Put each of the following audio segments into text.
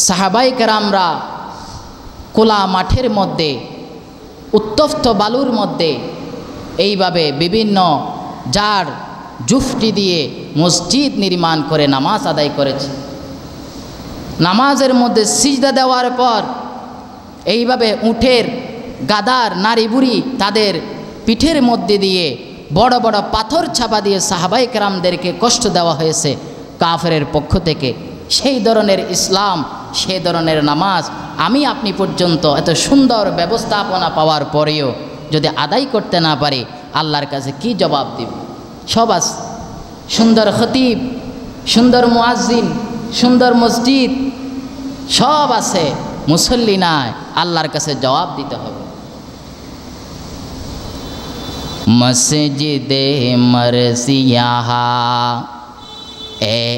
সাহাবায়ে কেরামরা খোলা মাঠের মধ্যে উত্তপ্ত বালুর মধ্যে এইভাবে বিভিন্ন জার জুফটি দিয়ে মসজিদ নির্মাণ করে নামাজ আদায় করেছে। নামাজের মধ্যে সিজদা দেওয়ার পর এইভাবে উটের গাদার নারী বুড়ি তাদের পিঠের মধ্যে দিয়ে বড় বড় পাথর ছাপা দিয়ে সাহাবায়ে কেরামদেরকে কষ্ট দেওয়া হয়েছে কাফেরের পক্ষ থেকে। সেই ধরনের ইসলাম, সেই ধরনের নামাজ আমি আপনি পর্যন্ত এত সুন্দর ব্যবস্থাপনা পাওয়ার পরেও যদি আদায় করতে না পারি, আল্লাহর কাছে কি জবাব দিব? সব আছে, সুন্দর খতিব, সুন্দর মুয়াজ্জিন, সুন্দর মসজিদ সব আছে, মুসল্লি নাই, আল্লাহর কাছে জবাব দিতে হবে। মসজিদে মরসিয়াহা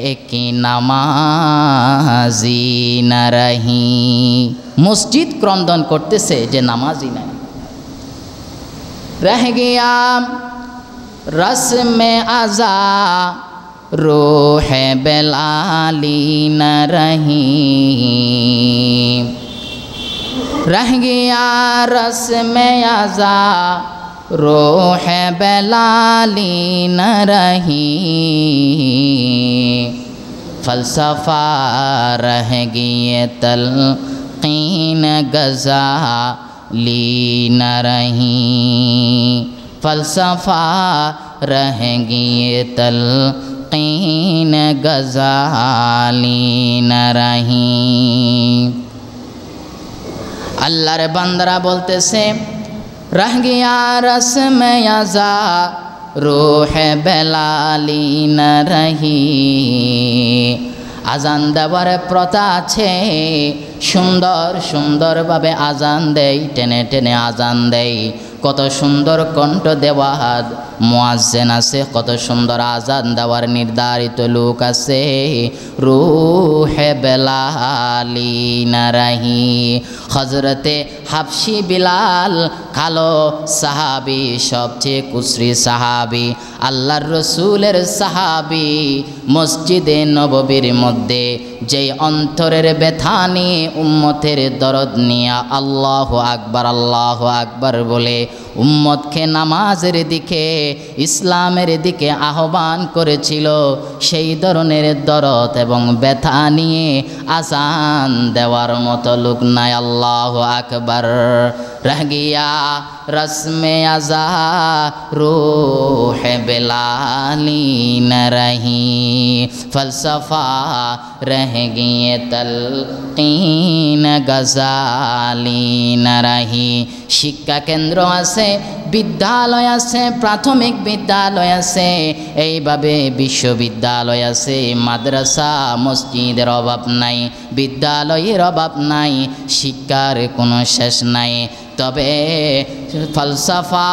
এক নামাজি না রহি, মসজিদ ক্রন্দন করতেছে যে নামাজি নাই। রহ গিয়া রসমে আজা রূহে বেলালি না রহি, রহ গিয়া রসমে আজা রূহে বেলালি না রহি, ফলসফা রহ গিয়ে তলकीन गज़ाली न रही, फलसफा रह गए तलकीन गज़ाली न रही। अल्लाहर बंदरा बोलतेছে रह गया रस्म अज़ा रूह बेलाली न रही, আজান দেওয়ার প্রথা আছে, সুন্দর সুন্দরভাবে আজান দেয়, টেনে টেনে আজান দেয়, কত সুন্দর কণ্ঠ দেওয়ার মুয়াজ্জিন আছে, কত সুন্দর আজান দেওয়ার নির্ধারিত লোক আছে। রূহে বেলালি না রহি, হযরতে হাবশি বিলাল কালো সাহাবী, সবচেয়ে কুসরি সাহাবী, আল্লাহর রসুলের সাহাবী, মসজিদে নববীর মধ্যে যেই অন্তরের ব্যথা নিয়ে উম্মতের দরদ নিয়ে আল্লাহু আকবার আল্লাহু আকবার বলে উম্মতকে নামাজের দিকে, ইসলামের দিকে আহ্বান করেছিল, সেই ধরনের দরদ এবং ব্যথা নিয়ে আজান দেওয়ার মতো লোক নাই। আল্লাহু আকবার। রহ গিয়া রসমে আজা রূহে বেলালি না রহি, ফলসফা রহ গিয়ে তলकीन গজালি না রহি। শিক্ষা কেন্দ্র আছে, বিদ্যালয় আছে, প্রাথমিক বিদ্যালয় আছে, এইভাবে বিশ্ববিদ্যালয় আছে, মাদ্রাসা মসজিদের অভাব নাই, বিদ্যালয়ের অভাব নাই, শিক্ষার কোনো শেষ নাই। তবে ফলসফা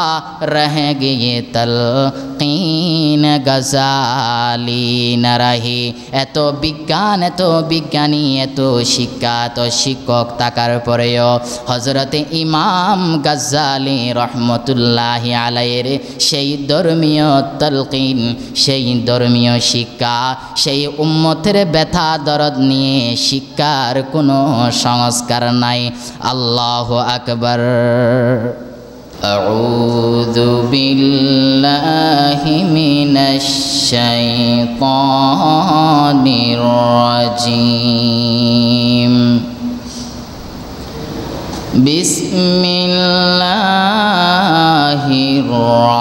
রহ গিয়ে তলकीन গজালি না রহি, এত বিজ্ঞান, এত বিজ্ঞানী, এত শিক্ষা, এত শিক্ষক থাকার পরেও হযরতে ইমাম গাজ্জালি রহমতুল্লাহি আলাইহির সেই ধর্মীয় তলকিন, সেই ধর্মীয় শিক্ষা, সেই উম্মতের ব্যথা দরদ নিয়ে শিক্ষার কোনো সংস্কার নাই। আল্লাহু আকবার। আউযু বিল্লাহি মিনাশ শাইতানির রাজিম। বিসমিল্লাহির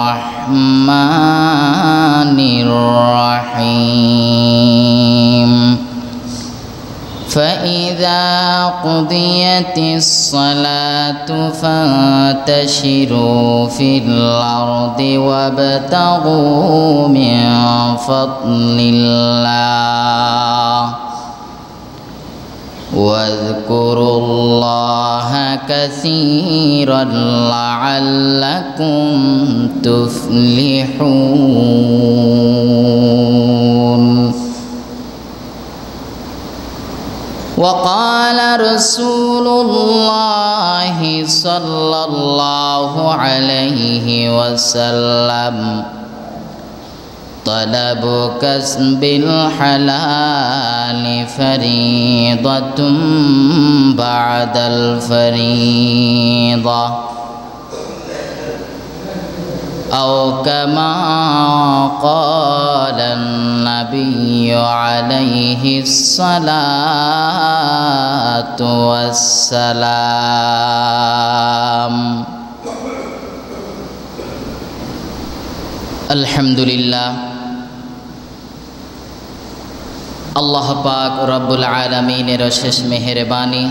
রহমানির রহিম। فإذا قضيت الصلاة فانتشروا في الأرض وابتغوا من فضل الله واذكروا الله كثيرا لعلكم تفلحون. وقال رسول الله صلى الله عليه وسلم طلب كسب الحلال فريضة بعد الفريضة أو كما قال النبي عليه الصلاة والسلام الحمد لله আল্লাহ পাক রব্বুল আলামিনের অশেষ মেহেরবানি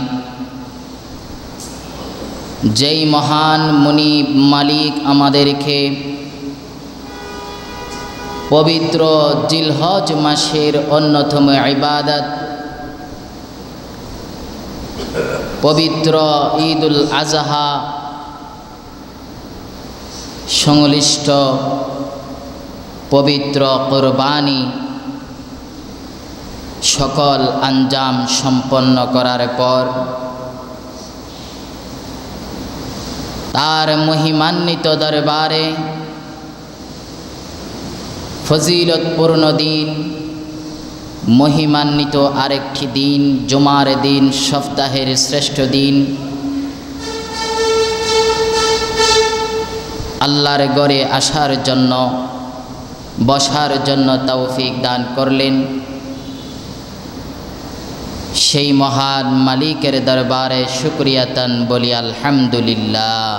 যেই মহান মুনিব মালিক আমাদেরকে পবিত্র জিলহজ মাসের অন্যতম ইবাদত পবিত্র ঈদুল আজহা সংশ্লিষ্ট পবিত্র কুরবানি সকল আঞ্জাম সম্পন্ন করার পর তার মহিমান্বিত দরবারে ফজিলতপূর্ণ দিন মহিমান্বিত আরেকটি দিন জুমার দিন সপ্তাহের শ্রেষ্ঠ দিন আল্লাহর ঘরে আসার জন্য বসার জন্য তৌফিক দান করলেন সেই মহান মালিকের দরবারে শুকরিয়াতান বলি আলহামদুলিল্লাহ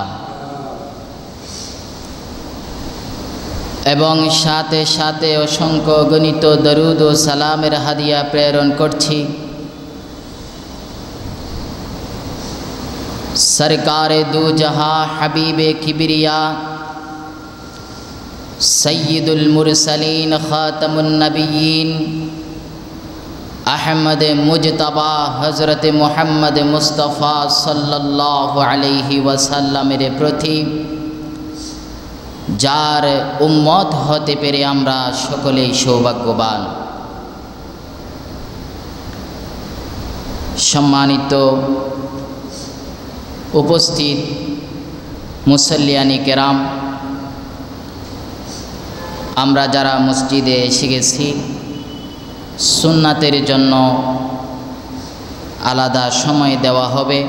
এবং সাথে সাথে অসংখ্য গণিত দরুদ ও সালামের হাদিয়া প্রেরণ করছি সরকারে দু জাহা হাবিবে কিবরিয়া সৈয়দুল মুরসালিন খাতামুন নবিয়্যিন আহমদ মুজতবা হজরত মুহাম্মদ মুস্তফা সাল্লাল্লাহু আলাইহি ওয়াসাল্লামের প্রতি যার উম্মত হতে পেরে আমরা সকলেই সৌভাগ্যবান সম্মানিত উপস্থিত মুসল্লিয়ানি কেরাম আমরা যারা মসজিদে এসে গেছি সুন্নাতের জন্য আলাদা সময় দেওয়া হবে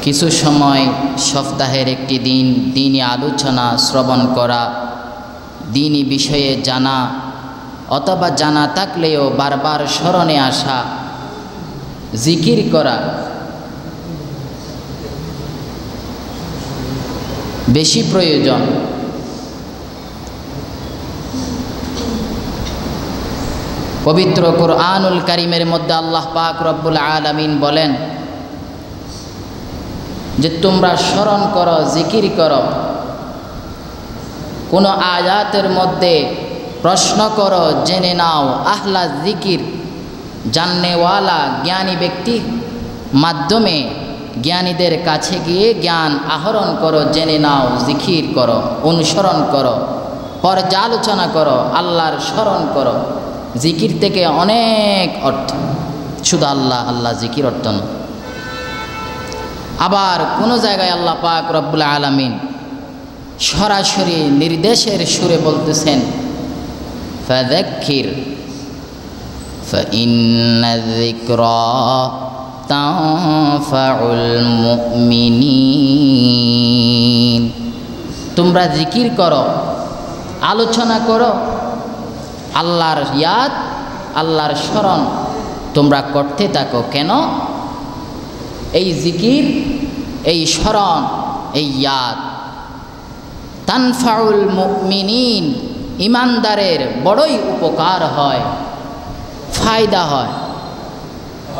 কিছু সময় সপ্তাহের একটি দিন দ্বীনি আলোচনা শ্রবণ করা দ্বীনি বিষয়ে জানা অথবা জানা থাকলেও বারবার স্মরণে আসা জিকির করা বেশি প্রয়োজন পবিত্র কুরআনুল কারীমের মধ্যে আল্লাহ পাক রব্বুল আলামিন বলেন যে তোমরা স্মরণ করো জিকির করো কোন আয়াতের মধ্যে প্রশ্ন করো জেনে নাও আহলা জিকির জাননেওয়ালা জ্ঞানী ব্যক্তির মাধ্যমে জ্ঞানীদের কাছে গিয়ে জ্ঞান আহরণ করো জেনে নাও জিকির করো অনুসরণ করো পর্যালোচনা করো আল্লাহর স্মরণ করো জিকির থেকে অনেক অর্থ শুধু আল্লাহ আল্লাহ জিকির অর্থ না আবার কোন জায়গায় আল্লাহ পাক রব্বুল আলামিন সরাসরি নির্দেশের সুরে বলতেছেন ফাযাক্কির ফাইন্না যিকরা তানফাউল মুমিনিন তোমরা জিকির করো আলোচনা করো আল্লাহর ইয়াদ আল্লাহর স্মরণ তোমরা করতে থাকো কেন এই জিকির এই স্মরণ এই ইয়াদ তানফাউল মুমিনিন ইমানদারের বড়ই উপকার হয় ফায়দা হয়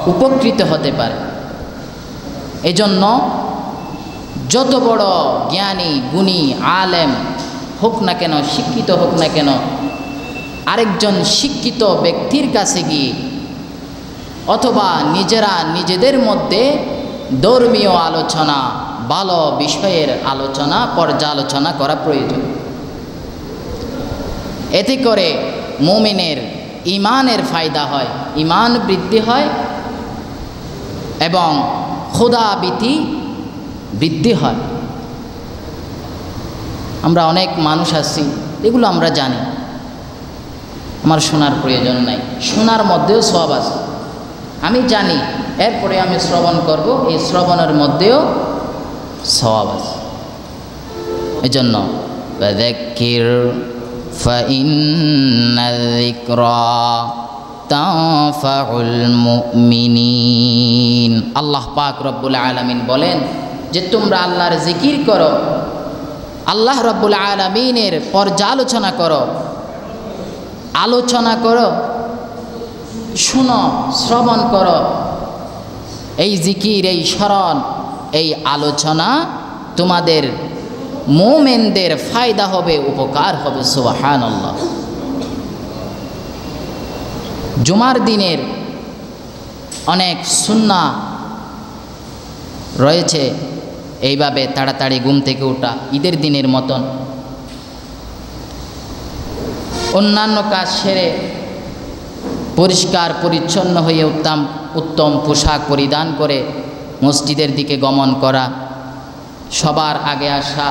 উপকৃত হতে পারে এজন্য যত বড় জ্ঞানী গুণী আলেম হোক না কেন শিক্ষিত হোক না কেন আরেকজন শিক্ষিত ব্যক্তির কাছে গিয়ে অথবা নিজেরা নিজেদের মধ্যে ধর্মীয় আলোচনা ভালো বিষয়ের আলোচনা পর্যালোচনা করা প্রয়োজন এতে করে মুমিনের ইমানের ফায়দা হয় ইমান বৃদ্ধি হয় এবং খোদাভীতি বৃদ্ধি হয় আমরা অনেক মানুষ আছি এগুলো আমরা জানি, আমার শোনার প্রয়োজন নাই। শোনার মধ্যেও সওয়াব আছে, আমি জানি, এরপরে আমি শ্রবণ করব, এই শ্রবণের মধ্যেও সওয়াব আছে। এজন্য ফাযাক্কির ফাইন্না যিকরা তানফাউল মুমিনিন। আল্লাহ পাক রব্বুল আলামিন বলেন যে তোমরা আল্লাহর জিকির করো, আল্লাহ রব্বুল আলামিনের পর্যালোচনা করো, আলোচনা করো, শুনো, শ্রবণ করো। এই জিকির, এই স্মরণ, এই আলোচনা তোমাদের মুমিনদের ফায়দা হবে, উপকার হবে। সুবহানাল্লাহ। জুমার দিনের অনেক সুন্নাহ রয়েছে, এইভাবে তাড়াতাড়ি ঘুম থেকে ওঠা, ঈদের দিনের মতন অন্যান্য কাজ সেরে পরিষ্কার পরিচ্ছন্ন হয়ে উত্তম পোশাক পরিধান করে মসজিদের দিকে গমন করা, সবার আগে আসা,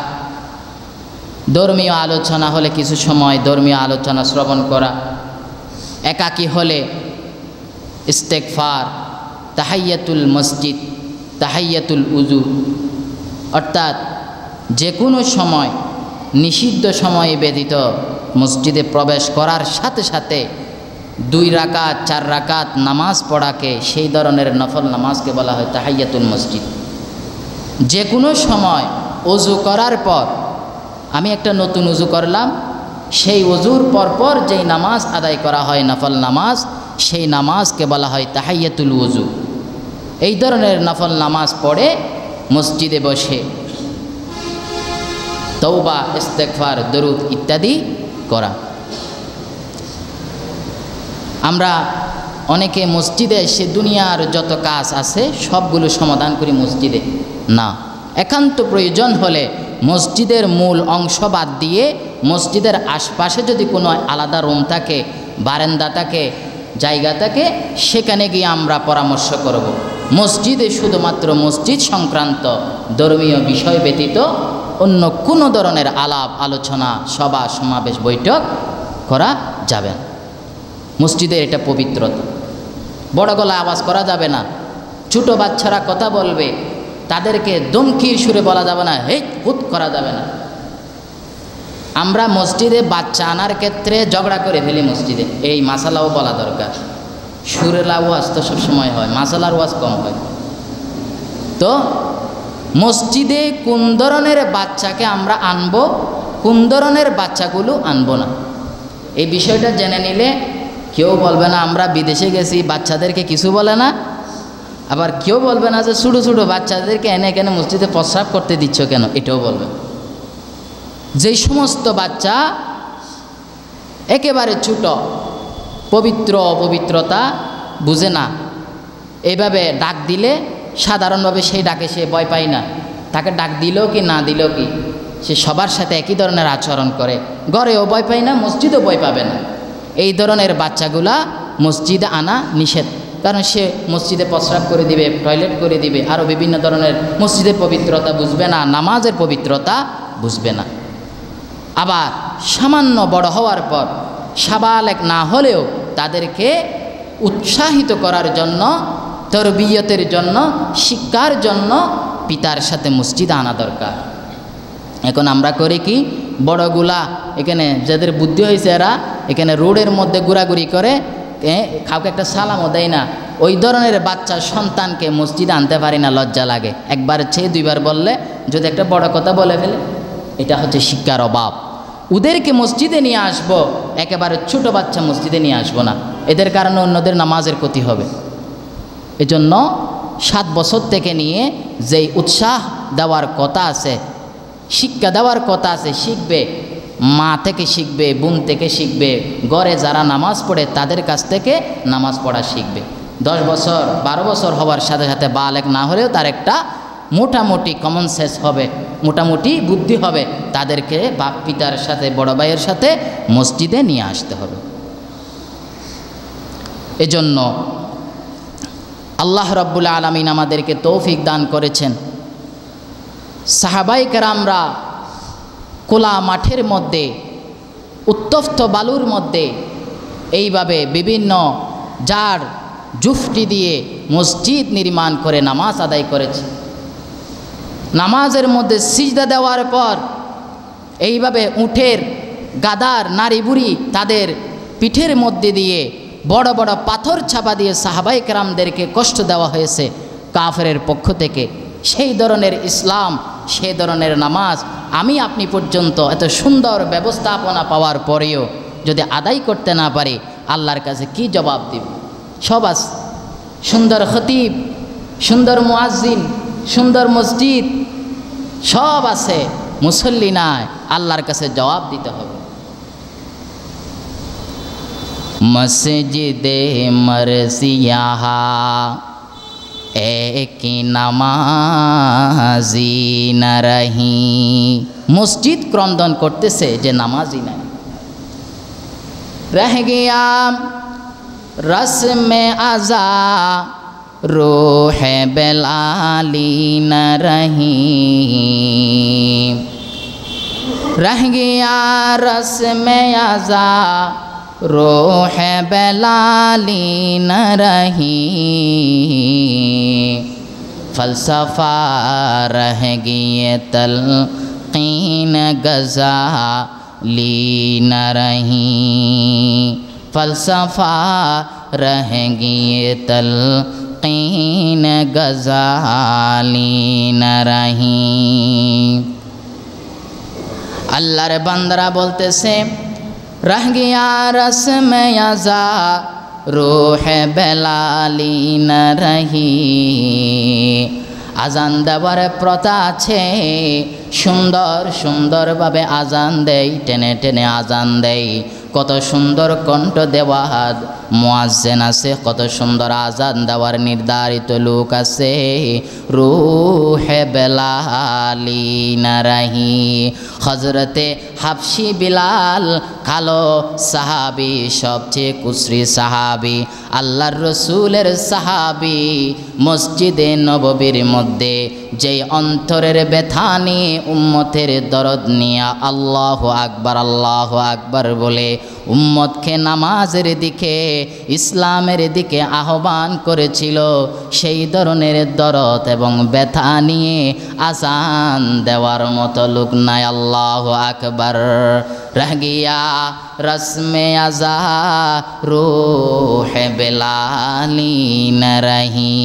ধর্মীয় আলোচনা হলে কিছু সময় ধর্মীয় আলোচনা শ্রবণ করা, একাকী হলে ইস্তেগফার, তাহিয়াতুল মসজিদ, তাহিয়াতুল উজু, অর্থাৎ যে কোনো সময় নিষিদ্ধ সময়ে ব্যতীত মসজিদে প্রবেশ করার সাথে সাথে 2 রাকাত 4 রাকাত নামাজ পড়াকে, সেই ধরনের নফল নামাজকে বলা হয় তাহিয়াতুল মসজিদ। যে কোনো সময় ওযু করার পর, আমি একটা নতুন ওযু করলাম, সেই ওযুর পরপর যেই নামাজ আদায় করা হয় নফল নামাজ, সেই নামাজকে বলা হয় তাহিয়াতুল ওযু। এই ধরনের নফল নামাজ পড়ে মসজিদে বসে তওবা, ইস্তেগফার, দরুদ ইত্যাদি করা। আমরা অনেকে মসজিদে এসে দুনিয়ার যত কাজ আছে সবগুলো সমাধান করি মসজিদে না। একান্ত প্রয়োজন হলে মসজিদের মূল অংশ বাদ দিয়ে মসজিদের আশপাশে যদি কোনো আলাদা রুম থাকে, বারান্দা থাকে, জায়গা থাকে, সেখানে গিয়ে আমরা পরামর্শ করব। মসজিদে শুধুমাত্র মসজিদ সংক্রান্ত ধর্মীয় বিষয় ব্যতীত অন্য কোনো ধরনের আলাপ আলোচনা, সভা সমাবেশ, বৈঠক করা যাবে না। মসজিদের এটা পবিত্রতা। বড় গলায় আওয়াজ করা যাবে না, ছোটো বাচ্চারা কথা বলবে, তাদেরকে ধমকির সুরে বলা যাবে না, হেই হুত করা যাবে না। আমরা মসজিদে বাচ্চা আনার ক্ষেত্রে ঝগড়া করে ফেলি মসজিদে, এই মাসালাও বলা দরকার। সুরেলা ওয়াজ তো সবসময় হয়, মাসালার ওয়াজ কম হয়। তো মসজিদে কোন ধরনের বাচ্চাকে আমরা আনবো, কোন ধরনের বাচ্চাগুলো আনবো না, এই বিষয়টা জেনে নিলে কেউ বলবে না আমরা বিদেশে গেছি বাচ্চাদেরকে কিছু বলে না, আবার কেউ বলবে না যে ছোটো ছোটো বাচ্চাদেরকে এনে এখানে মসজিদে প্রস্রাব করতে দিচ্ছ কেন, এটাও বলবে। যেই সমস্ত বাচ্চা একেবারে ছোট, পবিত্র অপবিত্রতা বুঝে না, এইভাবে ডাক দিলে সাধারণভাবে সেই ডাকে সে ভয় পায় না, তাকে ডাক দিলেও কি না দিলেও কি সে সবার সাথে একই ধরনের আচরণ করে, ঘরেও ভয় পায় না, মসজিদেও ভয় পাবে না। এই ধরনের বাচ্চাগুলা মসজিদে আনা নিষেধ, কারণ সে মসজিদে প্রস্রাব করে দিবে, টয়লেট করে দিবে, আরও বিভিন্ন ধরনের মসজিদের পবিত্রতা বুঝবে না, নামাজের পবিত্রতা বুঝবে না। আবার সামান্য বড় হওয়ার পর সাবালেক না হলেও তাদেরকে উৎসাহিত করার জন্য, তরবিয়তের জন্য, শিক্ষার জন্য পিতার সাথে মসজিদে আনা দরকার। এখন আমরা করি কি, বড়গুলা এখানে যাদের বুদ্ধি হয়েছে এরা এখানে রোডের মধ্যে ঘোরাঘুরি করে, কাউকে একটা সালামও দেয় না। ওই ধরনের বাচ্চা সন্তানকে মসজিদে আনতে পারি না, লজ্জা লাগে। একবার চেয়ে 2বার বললে যদি একটা বড় কথা বলে ফেলে, এটা হচ্ছে শিক্ষার অভাব। ওদেরকে মসজিদে নিয়ে আসব, একেবারে ছোট বাচ্চা মসজিদে নিয়ে আসবো না, এদের কারণে অন্যদের নামাজের ক্ষতি হবে। এজন্য 7 বছর থেকে নিয়ে যেই উৎসাহ দেওয়ার কথা আছে, শিক্ষা দেওয়ার কথা আছে, শিখবে, মা থেকে শিখবে, বোন থেকে শিখবে, ঘরে যারা নামাজ পড়ে তাদের কাছ থেকে নামাজ পড়া শিখবে। 10 বছর 12 বছর হওয়ার সাথে সাথে বালেক না হলেও তার একটা মোটামুটি কমন সেন্স হবে, মোটামুটি বুদ্ধি হবে, তাদেরকে বাপ পিতার সাথে, বড় ভাইয়ের সাথে মসজিদে নিয়ে আসতে হবে। এজন্য আল্লাহ রাব্বুল আলামিন আমাদেরকে তৌফিক দান করেছেন। সাহাবায়ে কেরামরা খোলা মাঠের মধ্যে উত্তপ্ত বালুর মধ্যে এইভাবে বিভিন্ন জার জুফটি দিয়ে মসজিদ নির্মাণ করে নামাজ আদায় করেছে। নামাজের মধ্যে সিজদা দেওয়ার পর এইভাবে উটের গাদার নারী বুড়ি তাদের পিঠের মধ্যে দিয়ে বড় বড় পাথর ছাপা দিয়ে সাহাবায়ে কেরামদেরকে কষ্ট দেওয়া হয়েছে কাফেরের পক্ষ থেকে। সেই ধরনের ইসলাম, সেই ধরনের নামাজ আমি আপনি পর্যন্ত এত সুন্দর ব্যবস্থাপনা পাওয়ার পরেও যদি আদায় করতে না পারি, আল্লাহর কাছে কি জবাব দিব? সব আছে, সুন্দর খতিব, সুন্দর মুয়াজ্জিন, সুন্দর মসজিদ সব আছে, মুসল্লি নাই, আল্লাহর কাছে জবাব দিতে হবে। মসজিদে মরসিয়াহা এক নামাজি না রহি, মসজিদ ক্রন্দন করতেছে যে নামাজি নাই। রহ গিয়া রসমে আজা রূহ বেলালি না রহি, রহ গিয়া রসমে আজা रूह बेलाली न रही, फ़लसफ़ा रह गए तलक़ीन गज़ाली न रही, फ़लसफ़ा रह गए तलक़ीन गज़ाली न रही। अल्लाहर बंदरा बोलते से रह गया रस्म अज़ा रूह बेलाली न रही, আজান দেওয়ার প্রথা আছে, সুন্দর সুন্দরভাবে আজান দেয়, টেনে টেনে আজান দেয়। কত সুন্দর কণ্ঠ দেওয়া মুয়াজ্জিন আছে, কত সুন্দর আজান দেওয়ার নির্ধারিত লোক আছে। রূহে বেলালি না রহি, হযরতে হাবশি বিলাল কালো সাহাবী, সবচেয়ে কুসরি সাহাবী, আল্লাহর রসুলের সাহাবী, মসজিদে নববীর মধ্যে যেই অন্তরের ব্যথা নিয়ে উম্মতের দরদ নিয়ে আল্লাহু আকবার বলে উম্মতকে নামাজের দিকে, ইসলামের দিকে আহ্বান করেছিল, সেই ধরনের দরদ এবং ব্যথা নিয়ে আজান দেওয়ার মতো লোক নাই। আল্লাহু আকবার। রহ গিয়া রসমে আজা রূহ বেলালি ন রহি,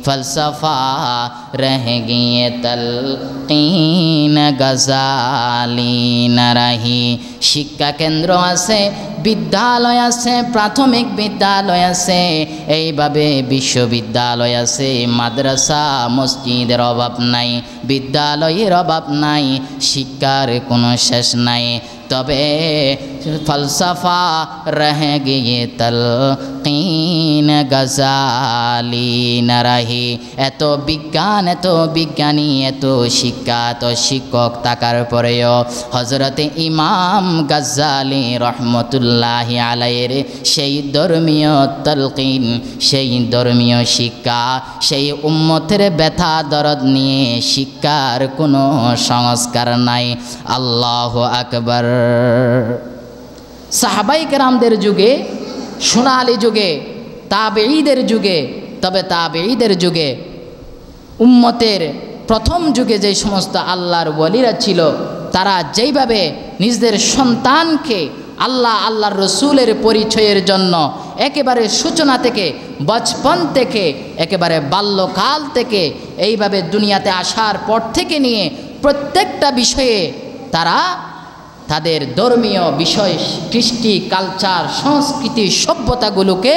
ফলসফা রহ গিয়ে তলকিন গজালি ন রহি। শিক্ষা কেন্দ্র আছে, বিদ্যালয় আছে, প্রাথমিক বিদ্যালয় আছে, এইভাবে বিশ্ববিদ্যালয় আছে, মাদ্রাসা মসজিদের অভাব নাই, বিদ্যালয়ের অভাব নাই, শিক্ষার কোনো শেষ নাই। তবে ফলসফা রহ গিয়ে তলকিন গজালি না রহি। এত বিজ্ঞান, এত বিজ্ঞানী, এত শিক্ষা, এত শিক্ষক থাকার পরেও হযরতে ইমাম গজ্জালি রহমতুল্লাহি আলাইহির সেই ধর্মীয় তলকিন, সেই ধর্মীয় শিক্ষা, সেই উম্মতের ব্যথা দরদ নিয়ে শিক্ষার কোনো সংস্কার নাই। আল্লাহু আকবার। সাহাবায়ে কেরামদের যুগে, সোনালী যুগে, তাবেঈদের যুগে, তবে তাবেঈদের যুগে, উম্মতের প্রথম যুগে যে সমস্ত আল্লাহর ওয়ালিরা ছিল, তারা যেইভাবে নিজেদের সন্তানকে আল্লাহর রসুলের পরিচয়ের জন্য একেবারে সূচনা থেকে, বচপন থেকে, একেবারে বাল্যকাল থেকে, এইভাবে দুনিয়াতে আসার পর থেকে নিয়ে প্রত্যেকটা বিষয়ে তারা তাদের ধর্মীয় বিষয়, কৃষ্টি, কালচার, সংস্কৃতি, সভ্যতাগুলোকে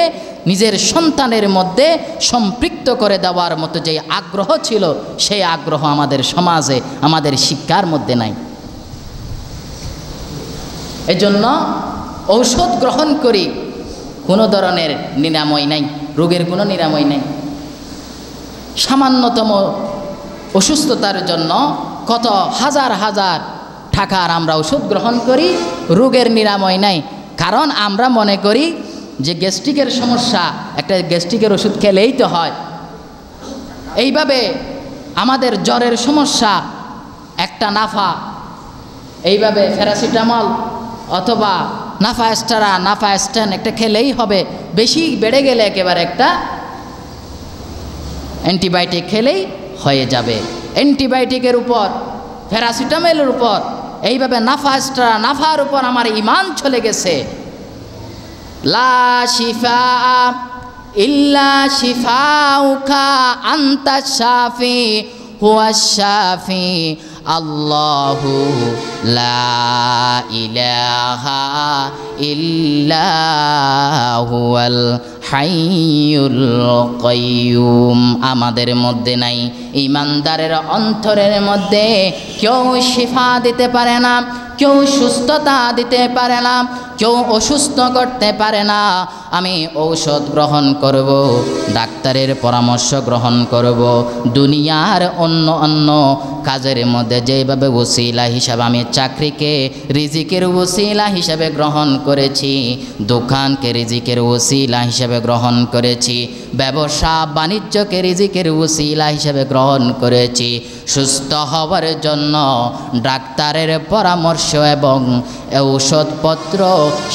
নিজের সন্তানের মধ্যে সম্পৃক্ত করে দেওয়ার মতো যে আগ্রহ ছিল, সেই আগ্রহ আমাদের সমাজে, আমাদের শিক্ষার মধ্যে নাই। এজন্য ঔষধ গ্রহণ করি, কোনো ধরনের নিরাময় নাই, রোগের কোনো নিরাময় নেই। সামান্যতম অসুস্থতার জন্য কত হাজার হাজার টাকার আমরা ওষুধ গ্রহণ করি, রোগের নিরাময় নাই। কারণ আমরা মনে করি যে গ্যাস্ট্রিকের সমস্যা, একটা গ্যাস্ট্রিকের ওষুধ খেলেই তো হয়। এইভাবে আমাদের জ্বরের সমস্যা, একটা নাফা, এইভাবে প্যারাসিটামল অথবা নাফাস্টারা নাফাস্টান একটা খেলেই হবে, বেশি বেড়ে গেলে একেবারে একটা অ্যান্টিবায়োটিক খেলেই হয়ে যাবে। অ্যান্টিবায়োটিকের উপর, প্যারাসিটামলের উপর, এইভাবে নাফাস্টারা নাফার উপর আমার ঈমান চলে গেছে। লা শিফা ইল্লা শিফাউকা আনতা শাফি হুয়াশ শাফি আল্লাহু লা ইলাহা ইল্লা হুয়াল হাইয়ুল কাইয়ুম। আমাদের মধ্যে নাই, ঈমানদারের অন্তরের মধ্যে কেউ শিফা দিতে পারে না, কেউ সুস্থতা দিতে পারে না, কেউ অসুস্থ করতে পারে না। আমি ঔষধ গ্রহণ করব, ডাক্তারের পরামর্শ গ্রহণ করব, দুনিয়ার অন্য অন্য কাজের মধ্যে যেভাবে ওসিলা হিসাবে আমি চাকরিকে রিজিকের ওসিলা হিসাবে গ্রহণ করেছি, দোকানকে রিজিকের ওসিলা হিসাবে গ্রহণ করেছি, ব্যবসা বাণিজ্যকে রিজিকের ওসিলা হিসাবে গ্রহণ করেছি, সুস্থ হওয়ার জন্য ডাক্তারের পরামর্শ এবং ঔষধপত্র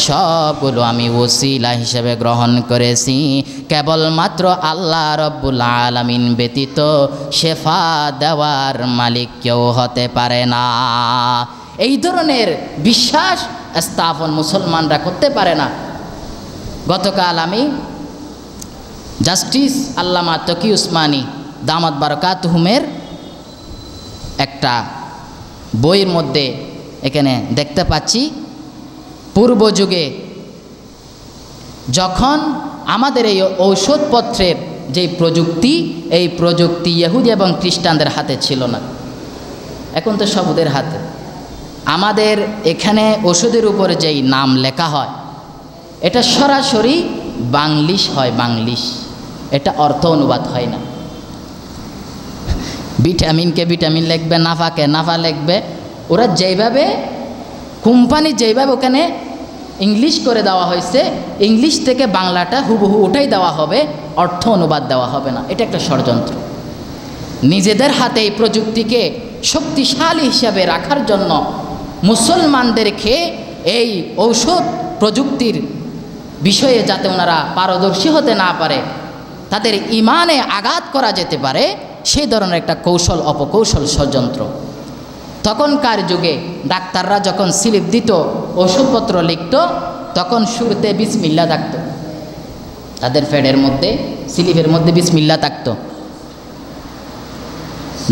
সবগুলো আমি ওসিলা হিসেবে গ্রহণ করেছি। কেবলমাত্র আল্লাহ রব্বুল আলামিন ব্যতীত শেফা দেওয়ার মালিক কেউ হতে পারে না। এই ধরনের বিশ্বাস স্থাপন মুসলমানরা করতে পারে না। গতকাল আমি জাস্টিস আল্লামা তকি উসমানী দামাত বারাকাতুহুমের একটা বইয়ের মধ্যে এখানে দেখতে পাচ্ছি, পূর্ব যুগে যখন আমাদের এই ঔষধপত্রের যে প্রযুক্তি, এই প্রযুক্তি ইহুদি এবং খ্রিস্টানদের হাতে ছিল না, এখন তো সব ওদের হাতে। আমাদের এখানে ওষুধের উপরে যেই নাম লেখা হয় এটা সরাসরি বাংলিশ হয়, বাংলিশ, এটা অর্থ অনুবাদ হয় না। ভিটামিনকে ভিটামিন লিখবে, নাফাকে নাফা লিখবে, ওরা যেইভাবে কোম্পানি যেইভাবে ওখানে ইংলিশ করে দেওয়া হয়েছে, ইংলিশ থেকে বাংলাটা হুবহু ওটাই দেওয়া হবে, অর্থ অনুবাদ দেওয়া হবে না। এটা একটা ষড়যন্ত্র। নিজেদের হাতে এই প্রযুক্তিকে শক্তিশালী হিসাবে রাখার জন্য মুসলমানদেরকে এই ঔষধ প্রযুক্তির বিষয়ে যাতে ওনারা পারদর্শী হতে না পারে, তাদের ঈমানে আঘাত করা যেতে পারে, সেই ধরনের একটা কৌশল অপকৌশল ষড়যন্ত্র। তখনকার যুগে ডাক্তাররা যখন স্লিপ দিত, ওষুধপত্র লিখত, তখন শুরুতে বিসমিল্লাহ থাকত, তাদের ফেডের মধ্যে স্লিপের মধ্যে বিসমিল্লাহ থাকত।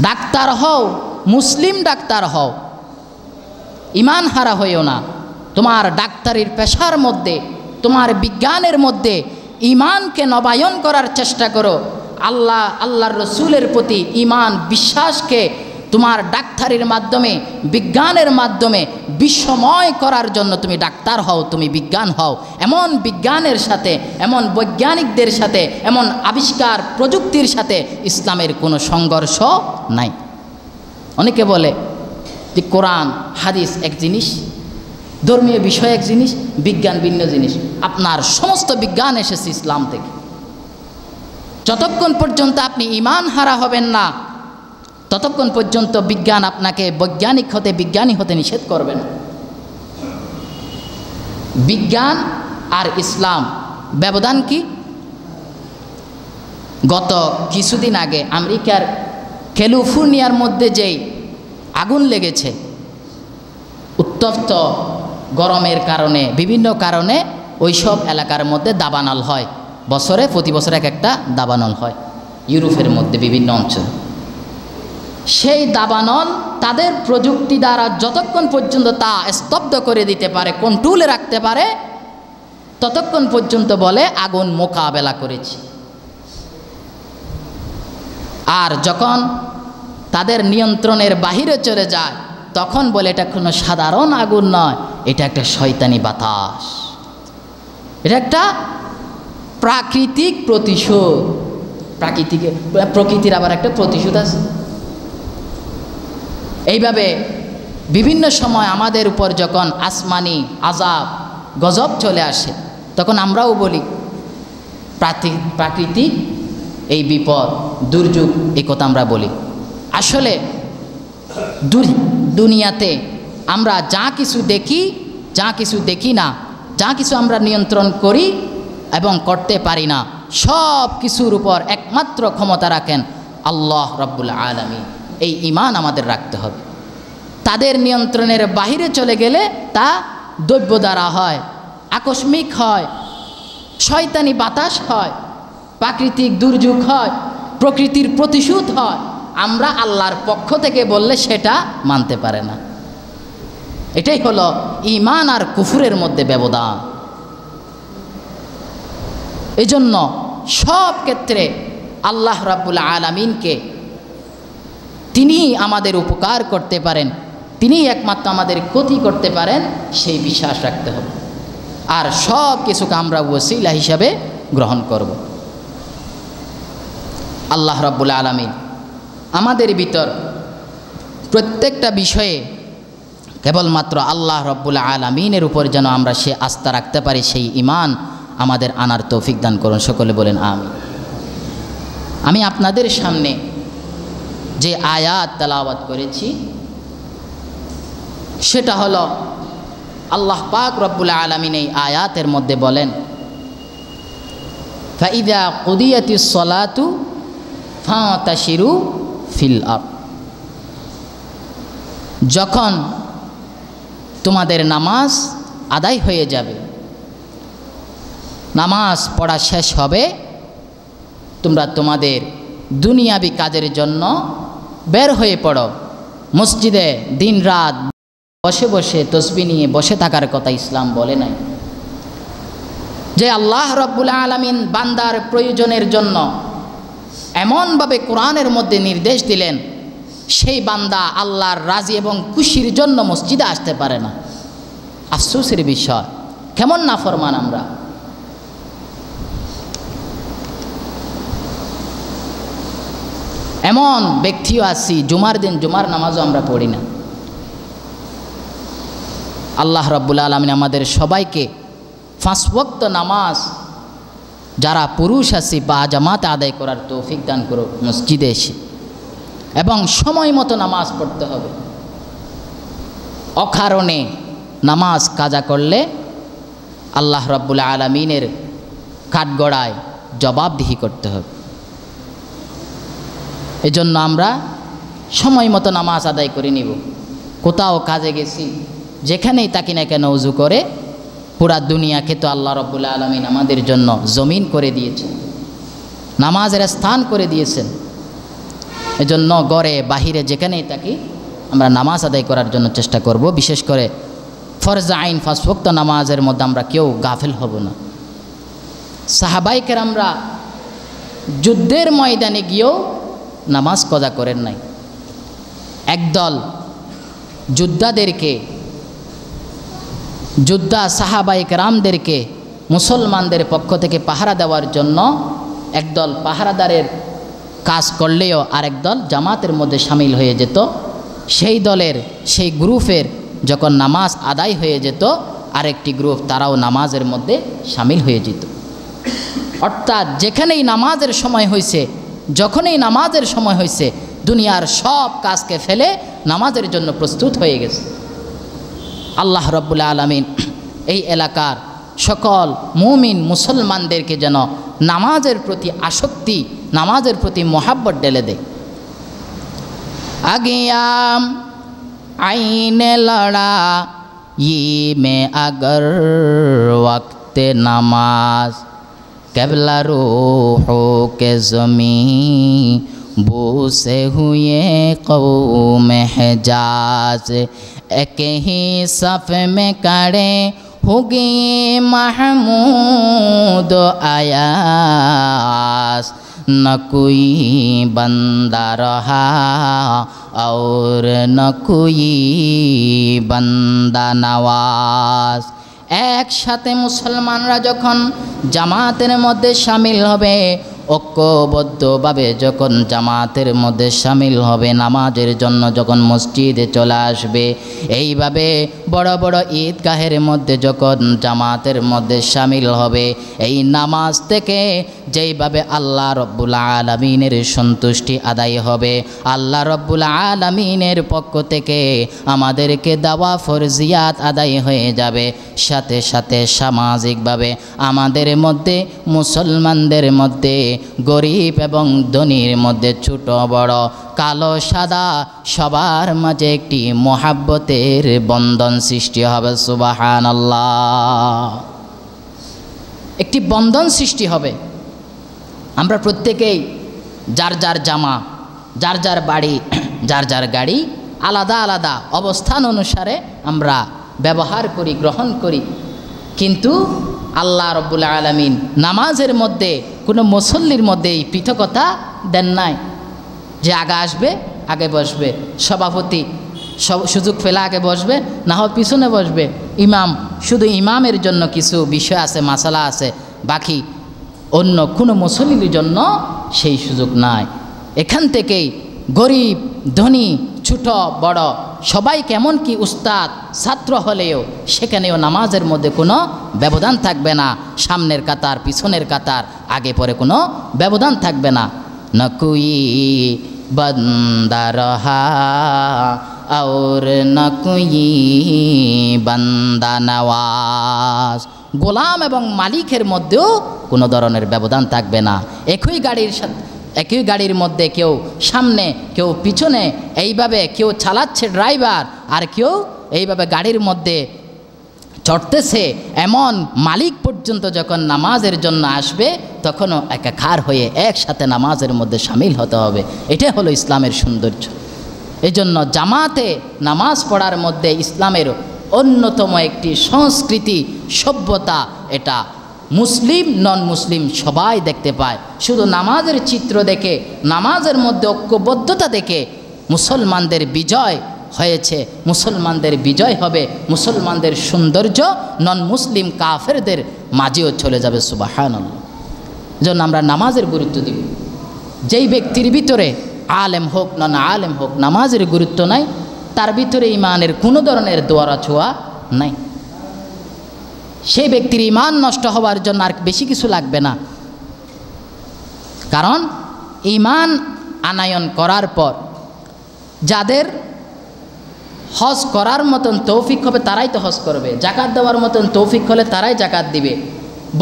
ডাক্তার হও, মুসলিম ডাক্তার হও, ঈমান হারা হইও না। তোমার ডাক্তারির পেশার মধ্যে, তোমার বিজ্ঞানের মধ্যে ঈমানকে নবায়ন করার চেষ্টা করো। আল্লাহর রসুলের প্রতি ঈমান বিশ্বাসকে তোমার ডাক্তারির মাধ্যমে, বিজ্ঞানের মাধ্যমে বিশ্বময় করার জন্য তুমি ডাক্তার হও, তুমি বিজ্ঞান হও। এমন বিজ্ঞানের সাথে, এমন বৈজ্ঞানিকদের সাথে, এমন আবিষ্কার প্রযুক্তির সাথে ইসলামের কোনো সংঘর্ষ নাই। অনেকে বলে যে কোরআন হাদিস এক জিনিস, ধর্মীয় বিষয় এক জিনিস, বিজ্ঞান ভিন্ন জিনিস। আপনার সমস্ত বিজ্ঞান এসেছে ইসলাম থেকে। যতক্ষণ পর্যন্ত আপনি ঈমান হারা হবেন না, ততক্ষণ পর্যন্ত বিজ্ঞান আপনাকে বৈজ্ঞানিক হতে, বিজ্ঞানী হতে নিষেধ করবে না। বিজ্ঞান আর ইসলাম ব্যবধান কি? গত কিছুদিন আগে আমেরিকার ক্যালিফোর্নিয়ার মধ্যে যেই আগুন লেগেছে, উত্তপ্ত গরমের কারণে, বিভিন্ন কারণে ওইসব এলাকার মধ্যে দাবানল হয়। বছরে প্রতি বছর এক একটা দাবানল হয় ইউরোপের মধ্যে বিভিন্ন অঞ্চল। সেই দাবানল তাদের প্রযুক্তি দ্বারা যতক্ষণ পর্যন্ত তা স্তব্ধ করে দিতে পারে, কন্ট্রোলে রাখতে পারে, ততক্ষণ পর্যন্ত বলে আগুন মোকাবেলা করেছি। আর যখন তাদের নিয়ন্ত্রণের বাহিরে চলে যায়, তখন বলে এটা কোনো সাধারণ আগুন নয়, এটা একটা শয়তানি বাতাস, এটা একটা প্রাকৃতিক প্রতিশোধ। প্রকৃতির আবার একটা প্রতিশোধ আছে। এইভাবে বিভিন্ন সময় আমাদের উপর যখন আসমানি আযাব গজব চলে আসে, তখন আমরাও বলি প্রাকৃতিক এই বিপদ, দুর্যোগ, এই কথা আমরা বলি। আসলে দুনিয়াতে আমরা যা কিছু দেখি যা কিছু দেখি না, যা কিছু আমরা নিয়ন্ত্রণ করি এবং করতে পারি না, সব কিছুর উপর একমাত্র ক্ষমতা রাখেন আল্লাহ রাব্বুল আলামিন। এই ঈমান আমাদের রাখতে হবে। তাদের নিয়ন্ত্রণের বাহিরে চলে গেলে তা দৈব দ্বারা হয়, আকস্মিক হয়, শয়তানি বাতাস হয়, প্রাকৃতিক দুর্যোগ হয়, প্রকৃতির প্রতিশোধ হয়। আমরা আল্লাহর পক্ষ থেকে বললে সেটা মানতে পারে না। এটাই হলো ঈমান আর কুফরের মধ্যে ব্যবধান। এজন্য সব ক্ষেত্রে আল্লাহ রাব্বুল আলামিনকে, তিনি আমাদের উপকার করতে পারেন, তিনি একমাত্র আমাদের ক্ষতি করতে পারেন, সেই বিশ্বাস রাখতে হবে। আর সব কিছুকে আমরা ওসিলা হিসাবে গ্রহণ করব। আল্লাহ রাব্বুল আলামিন আমাদের ভিতর প্রত্যেকটা বিষয়ে কেবলমাত্র আল্লাহ রাব্বুল আলামিনের উপর যেন আমরা সে আস্থা রাখতে পারি, সেই ঈমান আমাদের আনার তৌফিক দান করুন। সকলে বলেন আমিন। আমি আপনাদের সামনে যে আয়াত তেলাওয়াত করেছি সেটা হলো আল্লাহ পাক রব্বুল আলামিন এই আয়াতের মধ্যে বলেন, ফাইদা কুদিয়াতিস সলাতু ফাতাশিরু ফিল আরদ। যখন তোমাদের নামাজ আদায় হয়ে যাবে, নামাজ পড়া শেষ হবে, তোমরা তোমাদের দুনিয়াবি কাজের জন্য বের হয়ে পড়ো। মসজিদে দিন রাত বসে বসে তসবিহ নিয়ে বসে থাকার কথা ইসলাম বলে নাই। যে আল্লাহ রাব্বুল আলামিন বান্দার প্রয়োজনের জন্য এমনভাবে কোরআনের মধ্যে নির্দেশ দিলেন, সেই বান্দা আল্লাহর রাজি এবং খুশির জন্য মসজিদে আসতে পারে না। আফসোসের বিষয়, কেমন নাফরমান আমরা। এমন ব্যক্তিও আছি জুমার দিন জুমার নামাজও আমরা পড়ি না। আল্লাহ রাব্বুল আলামিন আমাদের সবাইকে 5 ওয়াক্ত নামাজ যারা পুরুষ আছি বা জামাতে আদায় করার তৌফিক দান করুক মসজিদে এসে, এবং সময় মতো নামাজ পড়তে হবে। অকারণে নামাজ কাজা করলে আল্লাহ রাব্বুল আলামিনের কাঠগড়ায় জবাবদিহি করতে হবে। এজন্য আমরা সময় মতো নামাজ আদায় করে নিব। কোথাও কাজে গেছি, যেখানেই থাকি না কেন উজু করে, পুরা দুনিয়াকে তো আল্লাহ রাব্বুল আলামিন আমাদের জন্য জমিন করে দিয়েছেন, নামাজের স্থান করে দিয়েছেন। এজন্য ঘরে বাহিরে যেখানেই থাকি আমরা নামাজ আদায় করার জন্য চেষ্টা করব। বিশেষ করে ফরজ আইন 5 ওয়াক্ত নামাজের মধ্যে আমরা কেউ গাফিল হব না। সাহাবায়ে কেরামরা যুদ্ধের ময়দানে গিয়েও নামাজ কজা করেন নাই। একদল সাহাবায়ে কেরামদেরকে মুসলমানদের পক্ষ থেকে পাহারা দেওয়ার জন্য একদল পাহারাদারের কাজ করলেও আরেক দল জামাতের মধ্যে সামিল হয়ে যেত। সেই দলের সেই গ্রুপের যখন নামাজ আদায় হয়ে যেত, আরেকটি গ্রুপ তারাও নামাজের মধ্যে সামিল হয়ে যেত। অর্থাৎ যেখানেই নামাজের সময় হয়েছে, যখনই নামাজের সময় হয়েছে, দুনিয়ার সব কাজকে ফেলে নামাজের জন্য প্রস্তুত হয়ে গেছে। আল্লাহ রাব্বুল আলামিন এই এলাকার সকল মুমিন মুসলমানদেরকে যেন নামাজের প্রতি আসক্তি, নামাজের প্রতি মোহাব্বত ঢেলে দেয়। আগিয়াম আইনে লড়া ই মে আগর ওয়াক্তে নামাজ কেবলা রূহো কে জমি বুসে হুয়ে কৌমে হেজাজ এক হি সফ মে কাড়ে होगी महमूद आयास न कोई बंदा रहा और न कोई बंदा नवाज। একসাথে মুসলমানরা যখন জামাতের মধ্যে শামিল হবে, ঐক্যবদ্ধভাবে যখন জামাতের মধ্যে শামিল হবে, নামাজের জন্য যখন মসজিদে চলে আসবে, এইভাবে বড় বড় ঈদগাহের মধ্যে যখন জামাতের মধ্যে শামিল হবে, এই নামাজ থেকে যেইভাবে আল্লাহ রব্বুল আলামিনের সন্তুষ্টি আদায় হবে, আল্লাহ রব্বুল আলামিনের পক্ষ থেকে আমাদেরকে দেওয়া ফরজিয়াত আদায় হয়ে যাবে। সাথে সাথে সামাজিকভাবে আমাদের মধ্যে, মুসলমানদের মধ্যে, গরিব এবং ধনীর মধ্যে, ছোট বড়, কালো সাদা, সবার মাঝে একটি মোহাব্বতের বন্ধন সৃষ্টি হবে। সুবহানাল্লাহ। একটি বন্ধন সৃষ্টি হবে। আমরা প্রত্যেকেই যার যার জামা, যার যার বাড়ি, যার যার গাড়ি আলাদা আলাদা অবস্থান অনুসারে আমরা ব্যবহার করি, গ্রহণ করি, কিন্তু আল্লাহ রব্বুল আলামিন নামাজের মধ্যে কোনো মুসল্লির মধ্যে এই পৃথকতা দেন নাই যে আগে আসবে আগে বসবে, সভাপতি সুযোগ পেলে আগে বসবে, না হয় পিছনে বসবে, ইমাম শুধু ইমামের জন্য কিছু বিষয় আছে, মাসালা আছে, বাকি অন্য কোনো মুসল্লির জন্য সেই সুযোগ নাই। এখান থেকেই গরিব ধনী ছোট বড় সবাই, কেমন কি উস্তাদ ছাত্র হলেও সেখানেও নামাজের মধ্যে কোনো ব্যবধান থাকবে না। সামনের কাতার, পিছনের কাতার, আগে পরে কোনো ব্যবধান থাকবে না। নকুই বান্দা রহা और न कोई বান্দা নওয়াজ। গোলাম এবং মালিকের মধ্যেও কোনো ধরনের ব্যবধান থাকবে না। একই গাড়ির মধ্যে কেউ সামনে কেউ পিছনে, এইভাবে কেউ চালাচ্ছে ড্রাইভার আর কেউ এইভাবে গাড়ির মধ্যে চড়তেছে, এমন মালিক পর্যন্ত যখন নামাজের জন্য আসবে তখনও একাকার হয়ে একসাথে নামাজের মধ্যে শামিল হতে হবে। এটাই হলো ইসলামের সৌন্দর্য। এজন্য জামাতে নামাজ পড়ার মধ্যে ইসলামের অন্যতম একটি সংস্কৃতি, সভ্যতা। এটা মুসলিম নন মুসলিম সবাই দেখতে পায়। শুধু নামাজের চিত্র দেখে, নামাজের মধ্যে ঐক্যবদ্ধতা দেখে মুসলমানদের বিজয় হয়েছে, মুসলমানদের বিজয় হবে, মুসলমানদের সৌন্দর্য নন মুসলিম কাফেরদের মাঝেও চলে যাবে। সুবহানাল্লাহ। এজন্য আমরা নামাজের গুরুত্ব দিব। যেই ব্যক্তির ভিতরে আলেম হোক নন আলেম হোক নামাজের গুরুত্ব নাই, তার ভিতরে ইমানের কোনো ধরনের দোয়ারা ছোঁয়া নাই। সেই ব্যক্তির ইমান নষ্ট হওয়ার জন্য আর বেশি কিছু লাগবে না। কারণ ইমান আনায়ন করার পর যাদের হজ করার মতন তৌফিক হবে তারাই তো হজ করবে, জাকাত দেওয়ার মতন তৌফিক হলে তারাই জাকাত দিবে।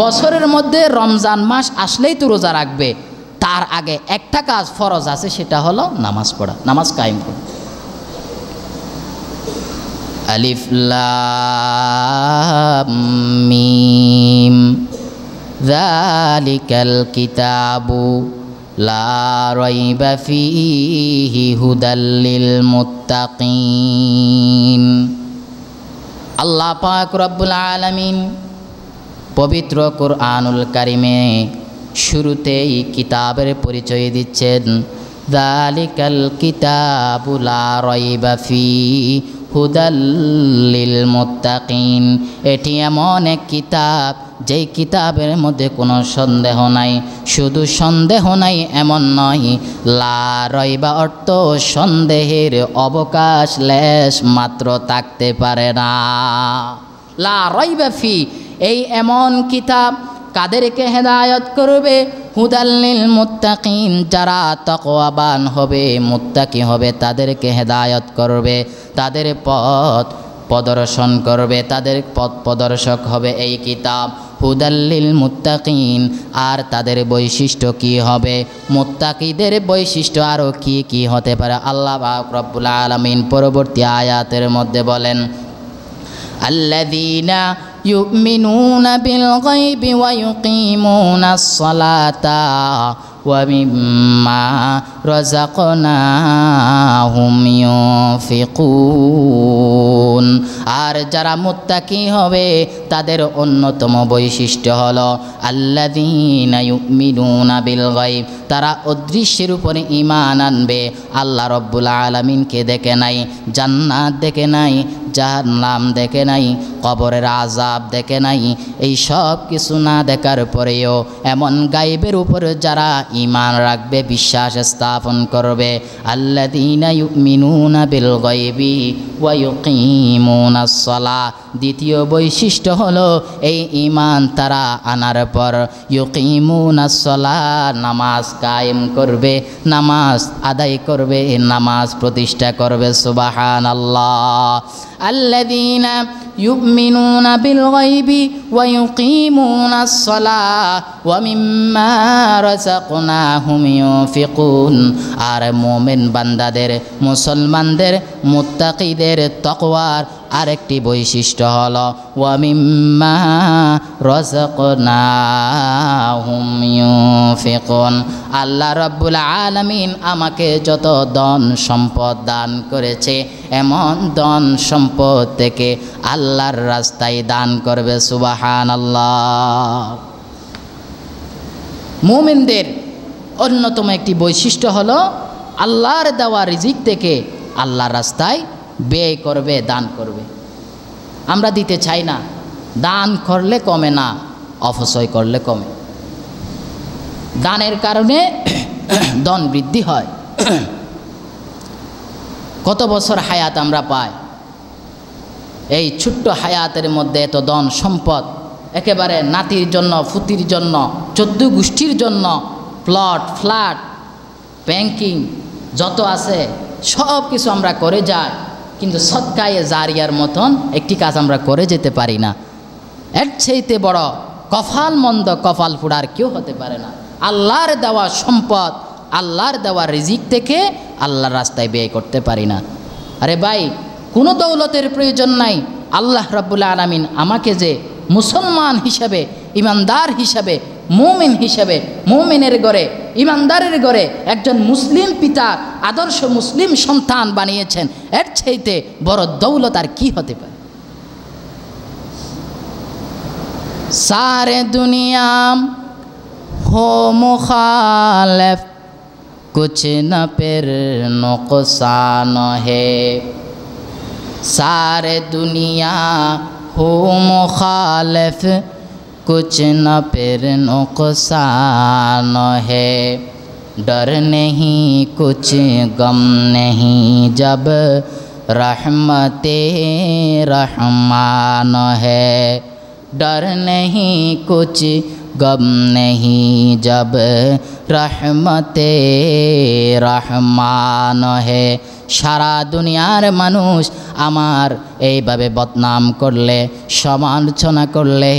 বছরের মধ্যে রমজান মাস আসলেই তো রোজা রাখবে। তার আগে একটা কাজ ফরজ আছে, সেটা হলো নামাজ পড়া, নামাজ কায়েম করা। আলিফ লাম মিম যালিকাল কিতাবু লা রাইবা ফীহি হুদাল লিল মুত্তাকিন। আল্লাহ পাক রব্বুল আলামিন পবিত্র কুরআনুল কারিমে শুরুতেই কিতাবের পরিচয় দিচ্ছেন, যালিকাল কিতাবু লা রাইবা ফীহি হুদাল লিল মুত্তাকিন। এটি এমন এক কিতাব যেই কিতাবের মধ্যে কোনো সন্দেহ নাই। শুধু সন্দেহ নাই এমন নয়, লা রাইবা অর্থ সন্দেহের অবকাশ লেশ মাত্র থাকতে পারে না। লা রাইবা ফি, এই এমন কিতাব কাদেরকে হেদায়ত করবে? হুদাল লিল মুত্তাকিন, যারা তাকওয়াবান হবে, মুত্তাকি হবে, তাদেরকে হেদায়ত করবে, তাদের পথ প্রদর্শন করবে, তাদের পথ প্রদর্শক হবে এই কিতাব। হুদাল লিল মুত্তাকিন। আর তাদের বৈশিষ্ট্য কি হবে? মুত্তাকিদের বৈশিষ্ট্য আরও কি কি হতে পারে? আল্লাহ পাক রব্বুল আলামিন পরবর্তী আয়াতের মধ্যে বলেন, আল্লাযীনা ইউমিনুনা বিল গায়বি ওয়া ইউকিমুনাস সালাতা ওয়া মিম্মা রাযাকনাহুম ইউনফিকুন। আর যারা মুত্তাকি হবে তাদের অন্যতম বৈশিষ্ট্য হলো আল্লাযীনা ইউমিনুনা বিল গায়ব, তারা অদৃশ্যের উপরে ঈমান আনবে। আল্লাহ রব্বুল আলামিনকে দেখে নাই, জান্নাত দেখে নাই, জাহান্নাম দেখে নাই, কবরের আযাব দেখে নাই, এই সব কিছু না দেখার পরেও এমন গায়বের উপর যারা ঈমান রাখবে, বিশ্বাস স্থাপন করবে, আল্লাযীনা ইউমিনুনা বিল গায়বি ওয়া ইউকিমুনাস সালাহ। দ্বিতীয় বৈশিষ্ট্য হলো এই ঈমান তারা আনার পর ইউকিমুনাস সালাহ, নামাজ কায়েম করবে, নামাজ আদায় করবে, নামাজ প্রতিষ্ঠা করবে। সুবহানাল্লাহ। আল্লাযীনা ইউমিনুনা বিল গায়বি ওয়া ইউকিমুনাস সালাহ ওয়া মিম্মা রাযাকনাহুম ইউনফিকুন। আর মুমিন বান্দাদের, মুসলমানদের, মুত্তাকিদের তাকওয়ার আরেকটি বৈশিষ্ট্য হলো ওয়া মিম্মা রাযাকনাহুম ইউনফিকুন। আল্লাহ রাব্বুল আলামিন আমাকে যত ধন সম্পদ দান করেছে, এমন ধন সম্পদ থেকে আল্লাহর রাস্তায় দান করবে। সুবহানাল্লাহ। মুমিনদের অন্যতম একটি বৈশিষ্ট্য হলো আল্লাহর দেওয়া রিজিক থেকে আল্লাহর রাস্তায় ব্যয় করবে, দান করবে। আমরা দিতে চাই না, দান করলে কমে না, অপচয় করলে কমে। দানের কারণে ধন বৃদ্ধি হয়। কত বছর হায়াত আমরা পাই, এই ছোট্ট হায়াতের মধ্যে এত ধন সম্পদ, একেবারে নাতির জন্য, ফুতির জন্য, 14 গোষ্ঠীর জন্য প্লট, ফ্ল্যাট, ব্যাংকিং যত আছে সব কিছু আমরা করে যাই, কিন্তু সদকায়ে জারিয়ার মতন একটি কাজ আমরা করে যেতে পারি না। এর চাইতে বড় কপাল মন্দ, কপাল পোড়ার কেউ হতে পারে না। আল্লাহর দেওয়া সম্পদ, আল্লাহর দেওয়া রিজিক থেকে আল্লাহর রাস্তায় ব্যয় করতে পারি না। আরে ভাই, কোনো দৌলতের প্রয়োজন নাই। আল্লাহ রাব্বুল আলামিন আমাকে যে মুসলমান হিসাবে, ইমানদার হিসাবে, মুমিন হিসাবে, মুমিনের ঘরে, ইমানদারের ঘরে একজন মুসলিম পিতা, আদর্শ মুসলিম সন্তান বানিয়েছেন, এর চাইতে বড় দৌলত আর কি হতে পারে? সারে দুনিয়া हो मुखालिफ कुछ न फिर नुकसान है, सारे दुनिया हो मुखालिफ कुछ न फिर नुकसान है, डर नहीं कुछ गम नहीं जब रहमते रहमान है, डर नहीं कुछ गम नहीं जब रहमते रहमान है। সারা দুনিয়ার মানুষ আমার এইভাবে বদনাম করলে, সমালোচনা করলে,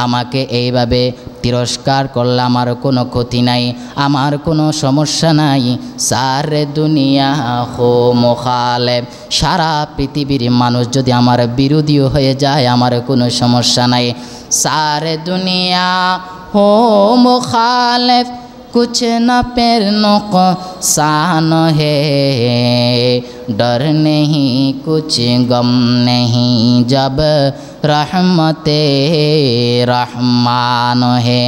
আমাকে এইভাবে তিরস্কার করলে আমার কোনো ক্ষতি নাই, আমার কোনো সমস্যা নাই। সারে দুনিয়া হো মুখালিফ, সারা পৃথিবীর মানুষ যদি আমার বিরোধীও হয়ে যায় আমার কোনো সমস্যা নাই। सारे दुनिया हो मुखालिफ कुछ न फिर नुकसान है, डर नहीं कुछ गम नहीं जब रहमते रहमान है।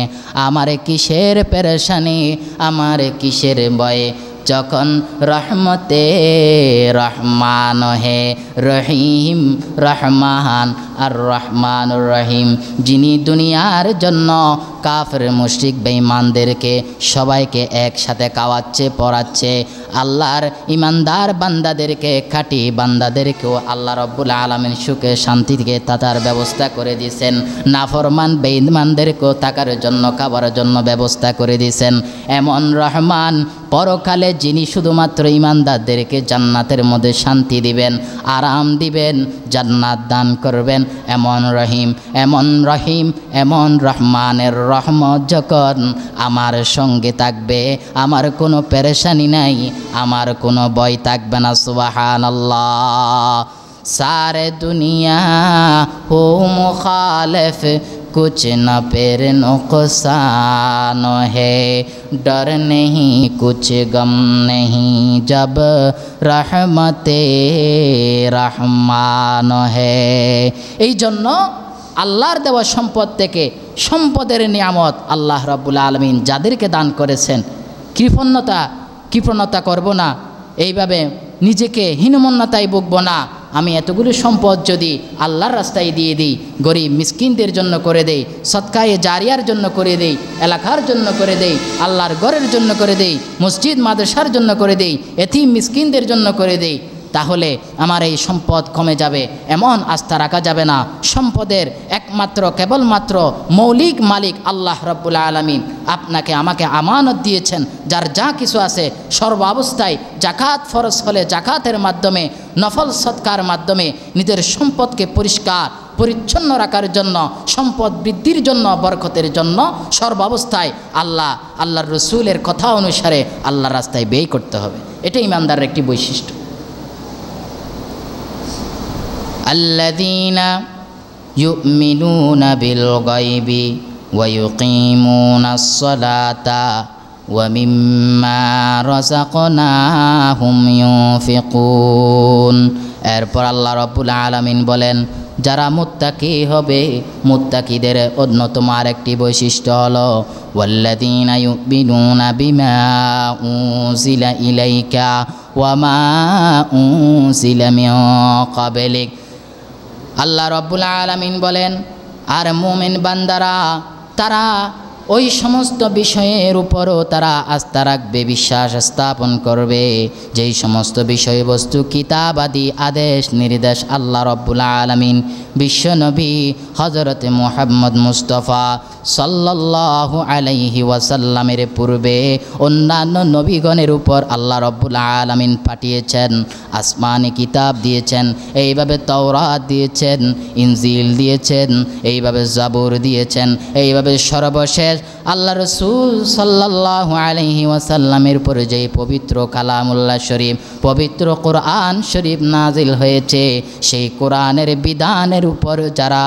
आमारे किसेर परेशानी, आमारे किसेर भय, যখন রহমতে রহমান হে, রহিম রহমান আর রহমানুর রহিম, যিনি দুনিয়ার জন্য কাফের মুশরিক বেঈমানদেরকে সবাইকে একসাথে খাওয়াচ্ছে, পড়াচ্ছে, আল্লাহর ইমানদার বান্দাদেরকে, খাঁটি বান্দাদেরকেও আল্লাহ রব্বুল আলামিন সুখে শান্তি থেকে থাকার ব্যবস্থা করে দিয়েছেন। নাফরমান বেঈমানদেরকেও থাকার জন্য, খাবার জন্য ব্যবস্থা করে দিয়েছেন। এমন রহমান পরকালে যিনি শুধুমাত্র ইমানদারদেরকে জান্নাতের মধ্যে শান্তি দিবেন, আরাম দিবেন, জান্নাত দান করবেন, এমন রহিম, এমন রহিম, এমন রহমানের রহমত যখন আমার সঙ্গে থাকবে, আমার কোনো পেরেশানি নাই, আমার কোনো ভয় থাকবে না। সুবহানাল্লাহ। सारे दुनिया हो मुखालिफ कुछ न फिर नुकसान है, डर नहीं कुछ गम नहीं जब रहमते रहमान है। এই জন্য আল্লাহর দেওয়া সম্পদ থেকে সম্পদের নিয়ামত আল্লাহ রাব্বুল আলামিন যাদেরকে দান করেছেন, কৃপণতা করব না, এইভাবে নিজেকে হীনমন্যতায় ভুগব না। আমি এতগুলো সম্পদ যদি আল্লাহর রাস্তায় দিয়ে দিই, গরিব মিসকিনদের জন্য করে দেই, সদকায়ে জারিয়ার জন্য করে দেই, এলাকার জন্য করে দেই, আল্লাহর ঘরের জন্য করে দেই, মসজিদ মাদ্রাসার জন্য করে দেই, এতিম মিসকিনদের জন্য করে দেই, তাহলে আমার এই সম্পদ কমে যাবে, এমন আস্থা রাখা যাবে না। সম্পদের একমাত্র কেবলমাত্র মৌলিক মালিক আল্লাহ রাব্বুল আলামিন আপনাকে আমাকে আমানত দিয়েছেন। যার যা কিছু আছে সর্বাবস্থায় জাকাত ফরজ হলে জাকাতের মাধ্যমে, নফল সদকার মাধ্যমে নিজের সম্পদকে পরিষ্কার পরিচ্ছন্ন রাখার জন্য, সম্পদ বৃদ্ধির জন্য, বরকতের জন্য সর্বাবস্থায় আল্লাহর রসুলের কথা অনুসারে আল্লাহর রাস্তায় ব্যয় করতে হবে। এটাই ইমানদারের একটি বৈশিষ্ট্য। الذين يؤمنون بالغيب ويقيمون الصلاة ومما رزقناهم ينفقون। এরপর আল্লাহ রাব্বুল আলামিন বলেন, যারা মুত্তাকি হবে, মুত্তাকিদের অন্যতম আরেকটি বৈশিষ্ট্য হলো ওয়াল্লাযীনা ইউমিনুনা বিমা উনজিলা ইলাইকা ওয়া মা উনজিলা মিন ক্বাবলিক। আল্লাহ রাব্বুল আলামিন বলেন, আর মুমিন বান্দারা তারা ওই সমস্ত বিষয়ের উপরও তারা আস্থা রাখবে, বিশ্বাস স্থাপন করবে যেই সমস্ত বিষয়বস্তু কিতাবাদি আদেশ নির্দেশ আল্লাহ রাব্বুল আলামিন বিশ্বনবী হযরতে মুহাম্মদ মুস্তাফা সাল্লাল্লাহু আলাইহি ওয়াসাল্লামের পূর্বে অন্যান্য নবীগণের উপর আল্লাহ রাব্বুল আলামিন পাঠিয়েছেন, আসমানি কিতাব দিয়েছেন, এইভাবে তাওরাত দিয়েছেন, ইনজিল দিয়েছেন, এইভাবে জাবুর দিয়েছেন, এইভাবে সর্বশেষ আল্লাহ রসুল সাল্লাল্লাহু আলাইহি ওয়াসাল্লামের উপর যেই পবিত্র কালামুল্লাহ শরীফ, পবিত্র কোরআন শরীফ নাজিল হয়েছে, সেই কোরআনের বিধানের উপর যারা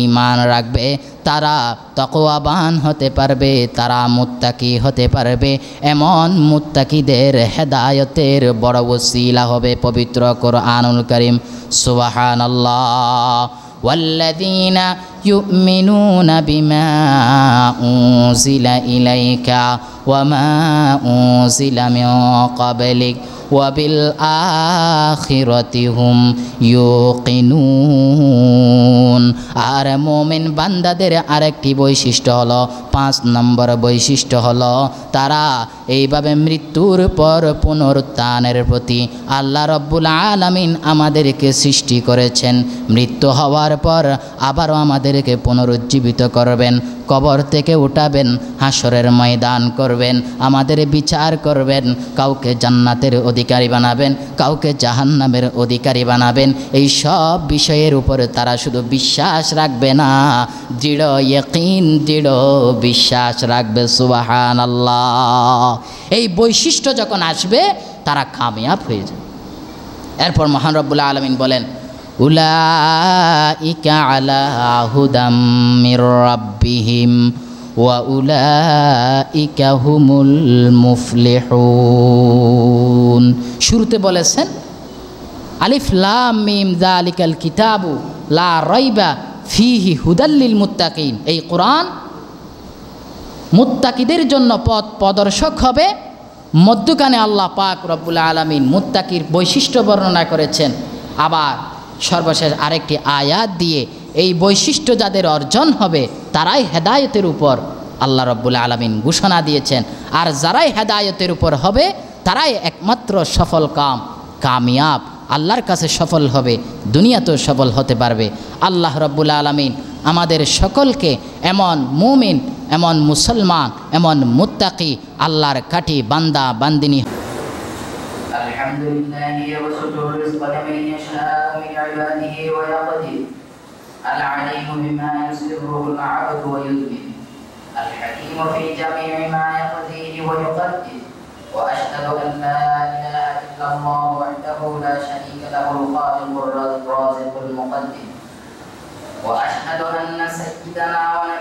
ঈমান রাখবে তারা তাকওয়াবান হতে পারবে, তারা মুত্তাকি হতে পারবে। এমন মুত্তাকিদের হেদায়েতের বড় ওসিলা হবে পবিত্র কোরআনুল কারীম। সুবহানাল্লাহ। والذين يؤمنون بما أنزل إليك وما أنزل من قبلك وبالآخرة هم يوقنون। আর মুমিন বান্দাদের আরেকটি বৈশিষ্ট্য হলো, 5 নম্বর বৈশিষ্ট্য হলো, তারা এইভাবে মৃত্যুর পর পুনরুত্থানের প্রতি, আল্লাহ রাব্বুল আলামিন আমাদেরকে সৃষ্টি করেছেন, মৃত্যু হওয়ার পর আবারও আমাদেরকে পুনরুজ্জীবিত করবেন, কবর থেকে উঠাবেন, হাসরের ময়দান করবেন, আমাদের বিচার করবেন, কাউকে জান্নাতের অধিকারী বানাবেন, কাউকে জাহান্নামের অধিকারী বানাবেন। এই সব বিষয়ের উপরে তারা শুধু বিশ্বাস রাখবে না, দৃঢ় ইয়াকিন, দৃঢ় বিশ্বাস রাখবে। সুবহানাল্লাহ। এই বৈশিষ্ট্য যখন আসবে তারা কামিয়াব হয়ে যাবে। এরপর মহান রব্বুল আলামিন বলেন, উলাইকা আলা হুদাম মির রাব্বিহিম ওয়া উলাইকা হুমুল মুফলিহুন। শুরুতে বলেছেন আলিফ লাম মিম যালিকাল কিতাবু লা রাইবা ফিহি হুদাল লিল মুত্তাকিন। এই কোরআন মুত্তাকিদের জন্য পথ প্রদর্শক হবে। মধ্যখানে আল্লাহ পাক রব্বুল আলামিন মুত্তাকির বৈশিষ্ট্য বর্ণনা করেছেন, আবার সর্বশেষ আরেকটি আয়াত দিয়ে এই বৈশিষ্ট্য যাদের অর্জন হবে তারাই হেদায়েতের উপর আল্লাহ রব্বুল আলামিন ঘোষণা দিয়েছেন। আর যারাই হেদায়েতের উপর হবে তারাই একমাত্র সফল কামিয়াব, আল্লাহর কাছে সফল হবে, দুনিয়াতেও সফল হতে পারবে। আল্লাহ রব্বুল আলামিন আমাদের সকলকে এমন মুমিন, এমন মুসলমান, এমন মুত্তাকি, আল্লাহর কাঠি বান্দা বান্দিনী। আলহামদুলিল্লাহ ইয়াবসুতু রিজকা লিমান ইয়াশাউ মিন ইবাদিহি ওয়া ইয়াকদির আল-আলিমু বিমা ইউসিরুল আবদু ওয়া ইউযির আল-হাকীমু ফি জামি'i মা ইয়াকদির ওয়া yuqaddir ওয়া আশহাদু আন লা ইলাহা ইল্লাল্লাহ ওয়াহদাহু লা শারীকা লাহুল খালিকুর রাযিকুল মুqaddir ওয়া আশহাদু আন্না সাইয়্যিদানা ওয়া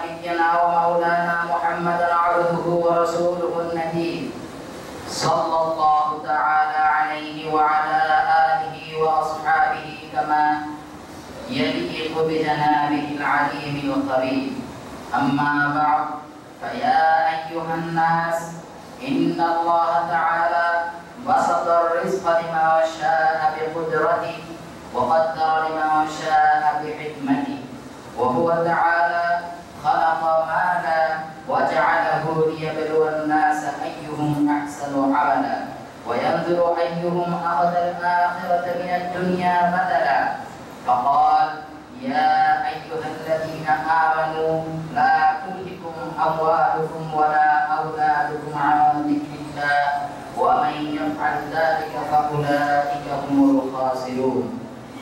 صلى الله تعالى عليه وعلى آله وأصحابه كما يليق بجنابه العليم الخبير. أما بعد، فيا أيها الناس، إن الله تعالى بسط الرزق لمن شاء بقدرته وقدر لمن شاء بحكمته، وهو تعالى خلق مالا وجعله ليبلو الناس أيهم أحسن عملا وينظر أيهم أخذ الآخرة من الدنيا بدلا، فقال: يا أيها الذين آمنوا لا تلهكم أموالكم ولا أولادكم عن ذكر الله ومن يفعل ذلك فأولئك هم الخاسرون.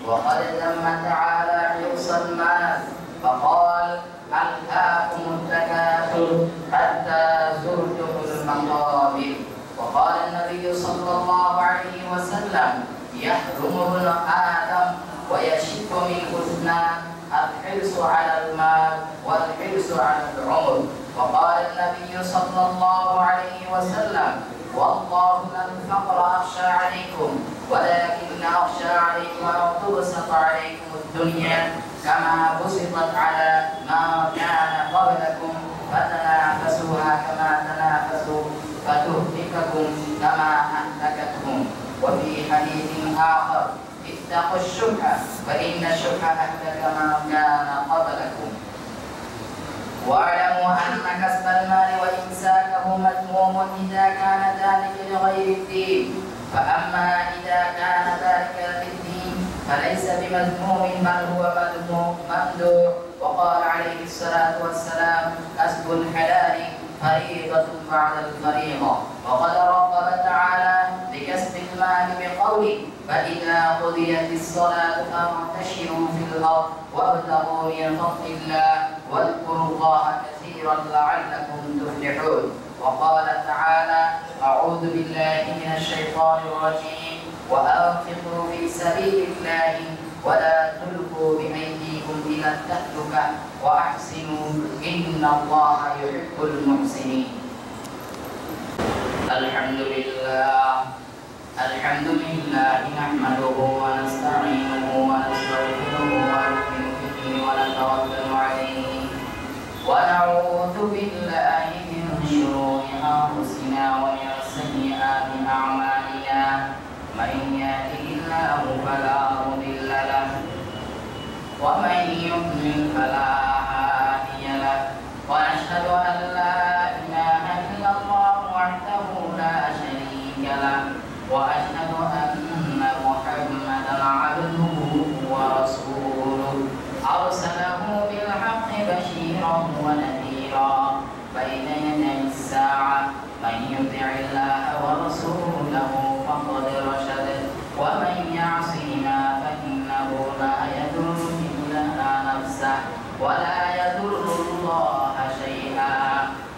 وقد ذم تعالى حرص المال فقال: ألهاكم التكاثر حتى زرتم المقابر. وقال النبي صلى الله عليه وسلم: يحرم ابن آدم ويشك منه اثنان: الحرص على المال والحرص على العمر. وقال النبي صلى الله عليه وسلم: والله لا الفقر أخشى عليكم ولكن أخشى عليكم أن تبسط عليكم الدنيا كما بسطت على ما كان قبلكم فتنافسوها كما تنافسوا فتهلككم كما أهلكتهم. وفي حديث آخر: اتقوا الشح فإن الشح أهلك ما كان قبلكم. واعلموا أن كسب المال وإمساكه مذموم إذا كان ذلك لغير الدين، فأما إذا كان ذلك للدين فليس بمذموم بل هو ممدوح. وقال عليه الصلاة والسلام: كسب الحلال فريضة بعد الفريضة. وقد رغب تعالى بكسب المال بقوله: فإذا قضيت الصلاة فانتشروا في الأرض وابتغوا من فضل الله واذكروا الله كثيرا لعلكم تفلحون. وقال تعالى: أعوذ بالله من الشيطان الرجيم: وأنفقوا في سبيل الله ولا تلقوا بأيديكم إلى التهلكة وأحسنوا إن الله يحب المحسنين. الحمد لله نحمده ونستعينه ونستغفره ونؤمن به ونتوكل عليه ونعوذ بالله من شرور أنفسنا ومن سيئات أعمالنا. من يهده الله فلا مضل له ومن يضلل فلا هادي له، ونشهد أن لا إله إلا الله وحده لا شريك له، وأشهد أن محمدا عبده ورسوله أرسله بالحق بشيرا ونذيرا بين يدي الساعة. من يطع الله ورسوله فقد رشد ومن يعصهما فإنه لا يضر إلا نفسه ولا يضر الله شيئا.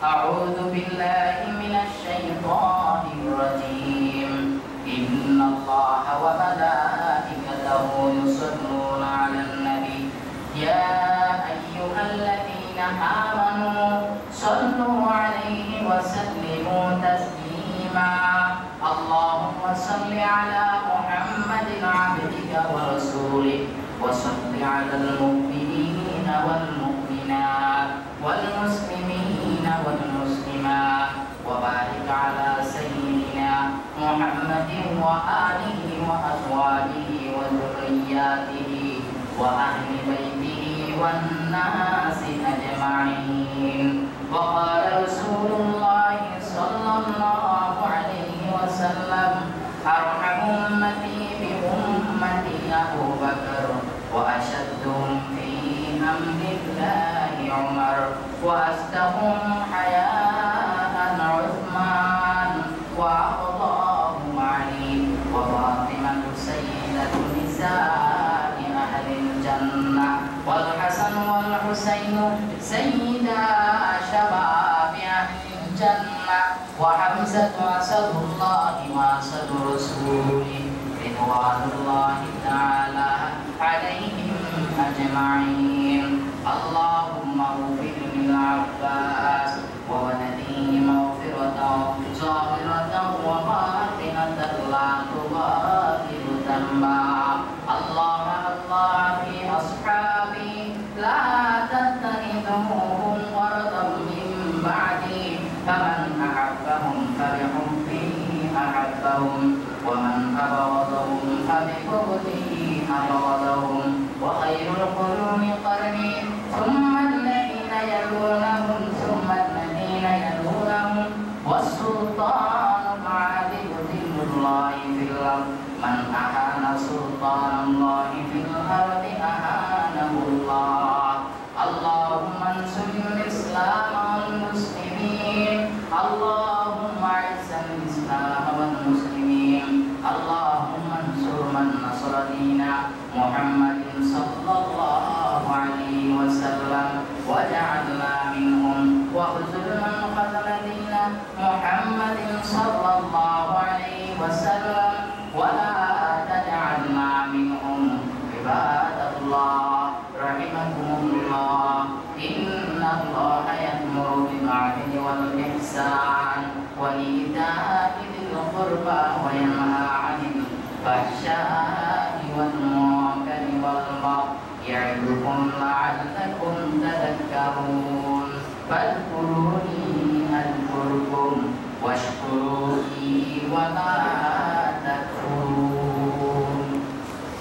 أعوذ بالله من الشيطان الرجيم. إن الله وملائكته يصلون على النبي يا أيها الذين آمنوا صلوا عليه وسلموا تسليما. اللهم صل على محمد عبدك ورسولك وصل على المؤمنين والمؤمنات والمسلمين والمسلمات وبارك على سيدنا محمد وآله وأزواجه وذرياته وأهل بيته والناس أجمعين. وقال رسول الله صلى الله عليه وسلم: أرحم أمتي بأمتي أبو بكر وأشدهم في أمر الله عمر وأصدقهم حياء عثمان وأفضاهم علي وفاطمة سيدة نساء أهل الجنة والحسن والحسين سيدا شباب أهل الجنة وحمزة أحبهم ومن أبغضهم فببغضه أبغضهم وخير القرون قرني ثم الذين يلونهم ثم الذين يلونهم والسلطان العادل ذل الله في الأرض من أهان سلطان الله في الأرض أهانه الله اللهم انصر الإسلام والمسلمين اللهم أعز الإسلام والمسلمين اللهم انصر من نصر دين محمد صلى الله عليه وسلم واجعلنا منهم واخذل من خذل دين محمد صلى الله عليه وسلم ولا تجعلنا منهم عباد الله رحمكم الله إن الله يأمر بالعدل والإحسان وإيتاء ذي القربى وينهى عن الفحشاء والمنكر والبغي يعظكم لعلكم تذكرون فاذكروني أذكركم واشكروا لي ولا تكفرون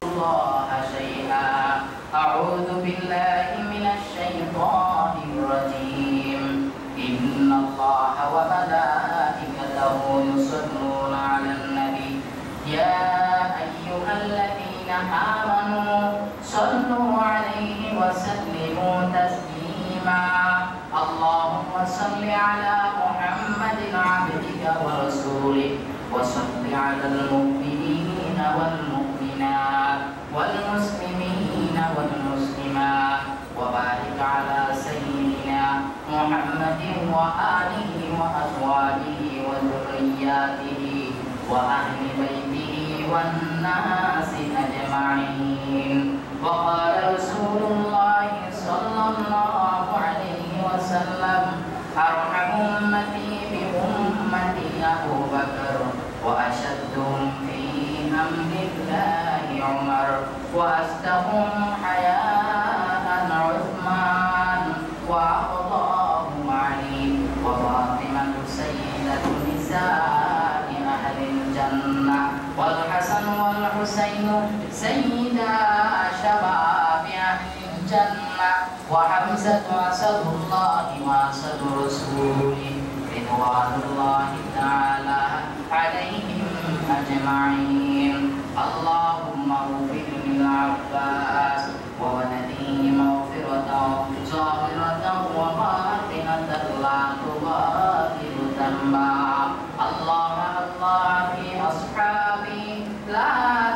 الله شيئا أعوذ بالله من الشيطان الرجيم إن الله وملائكته يصلون على النبي يا أيها الذين آمنوا صلوا عليه وسلموا تسليما اللهم صل على محمد عبدك ورسولك وصل على المؤمنين والمؤمنات والمسلمين والمسلمات وبارك على سيدنا محمد وآله وأزواجه وذرياته وأهل بيته والناس أجمعين وقال رسول الله صلى الله عليه وسلم أرحم أمتي بأمتي أبو بكر وأشدهم في أمر الله عمر وأصدقهم حياء عثمان وأفضاهم علي وفاطمة سيدة نساء أهل الجنة والحسن والحسين سيدا شباب أهل الجنة وحمزة أسد الله وأسد رسوله رضوان الله تعالى عليهم أجمعين اللهم اغفر للعباس وولده مغفرة ظاهرة وباطنة لا تغادر ذنبا الله في أصحابي لا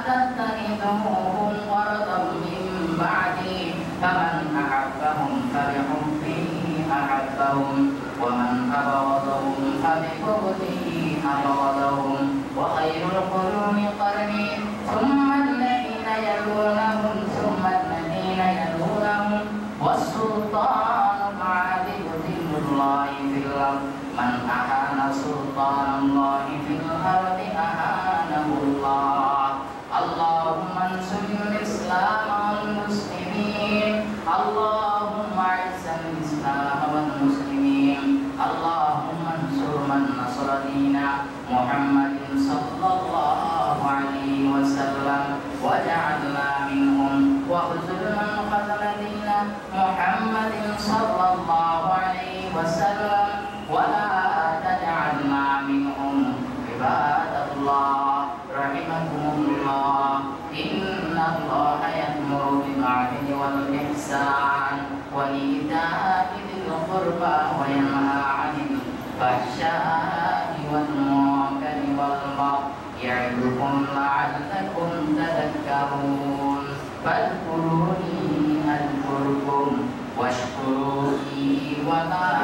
تتخذوهم غرضا من بعدي فمن أحبهم فبحبه أحبهم ومن أبغضهم فببغضه أبغضهم وخير القرون قرني ثم الذين يلونهم ثم الذين يلونهم والسلطان العادل ذل الله في الأرض من أهان سلطان الله في الأرض أهانه الله اللهم انصر الإسلام والمسلمين اللهم أعز الإسلام والمسلمين اللهم انصر من نصر دين محمد صلى الله عليه وسلم واجعلنا منهم واخذل من خذل دين محمد صلى الله عليه وسلم ولا تجعلنا منهم عباد الله رحمكم الله إن الله يأمر بالعدل والإحسان وإيتاء ذي القربى وينهى عن الفحشاء والمنكر والبغي يعظكم لعلكم تذكرون فاذكروني أذكركم واشكروا لي ولا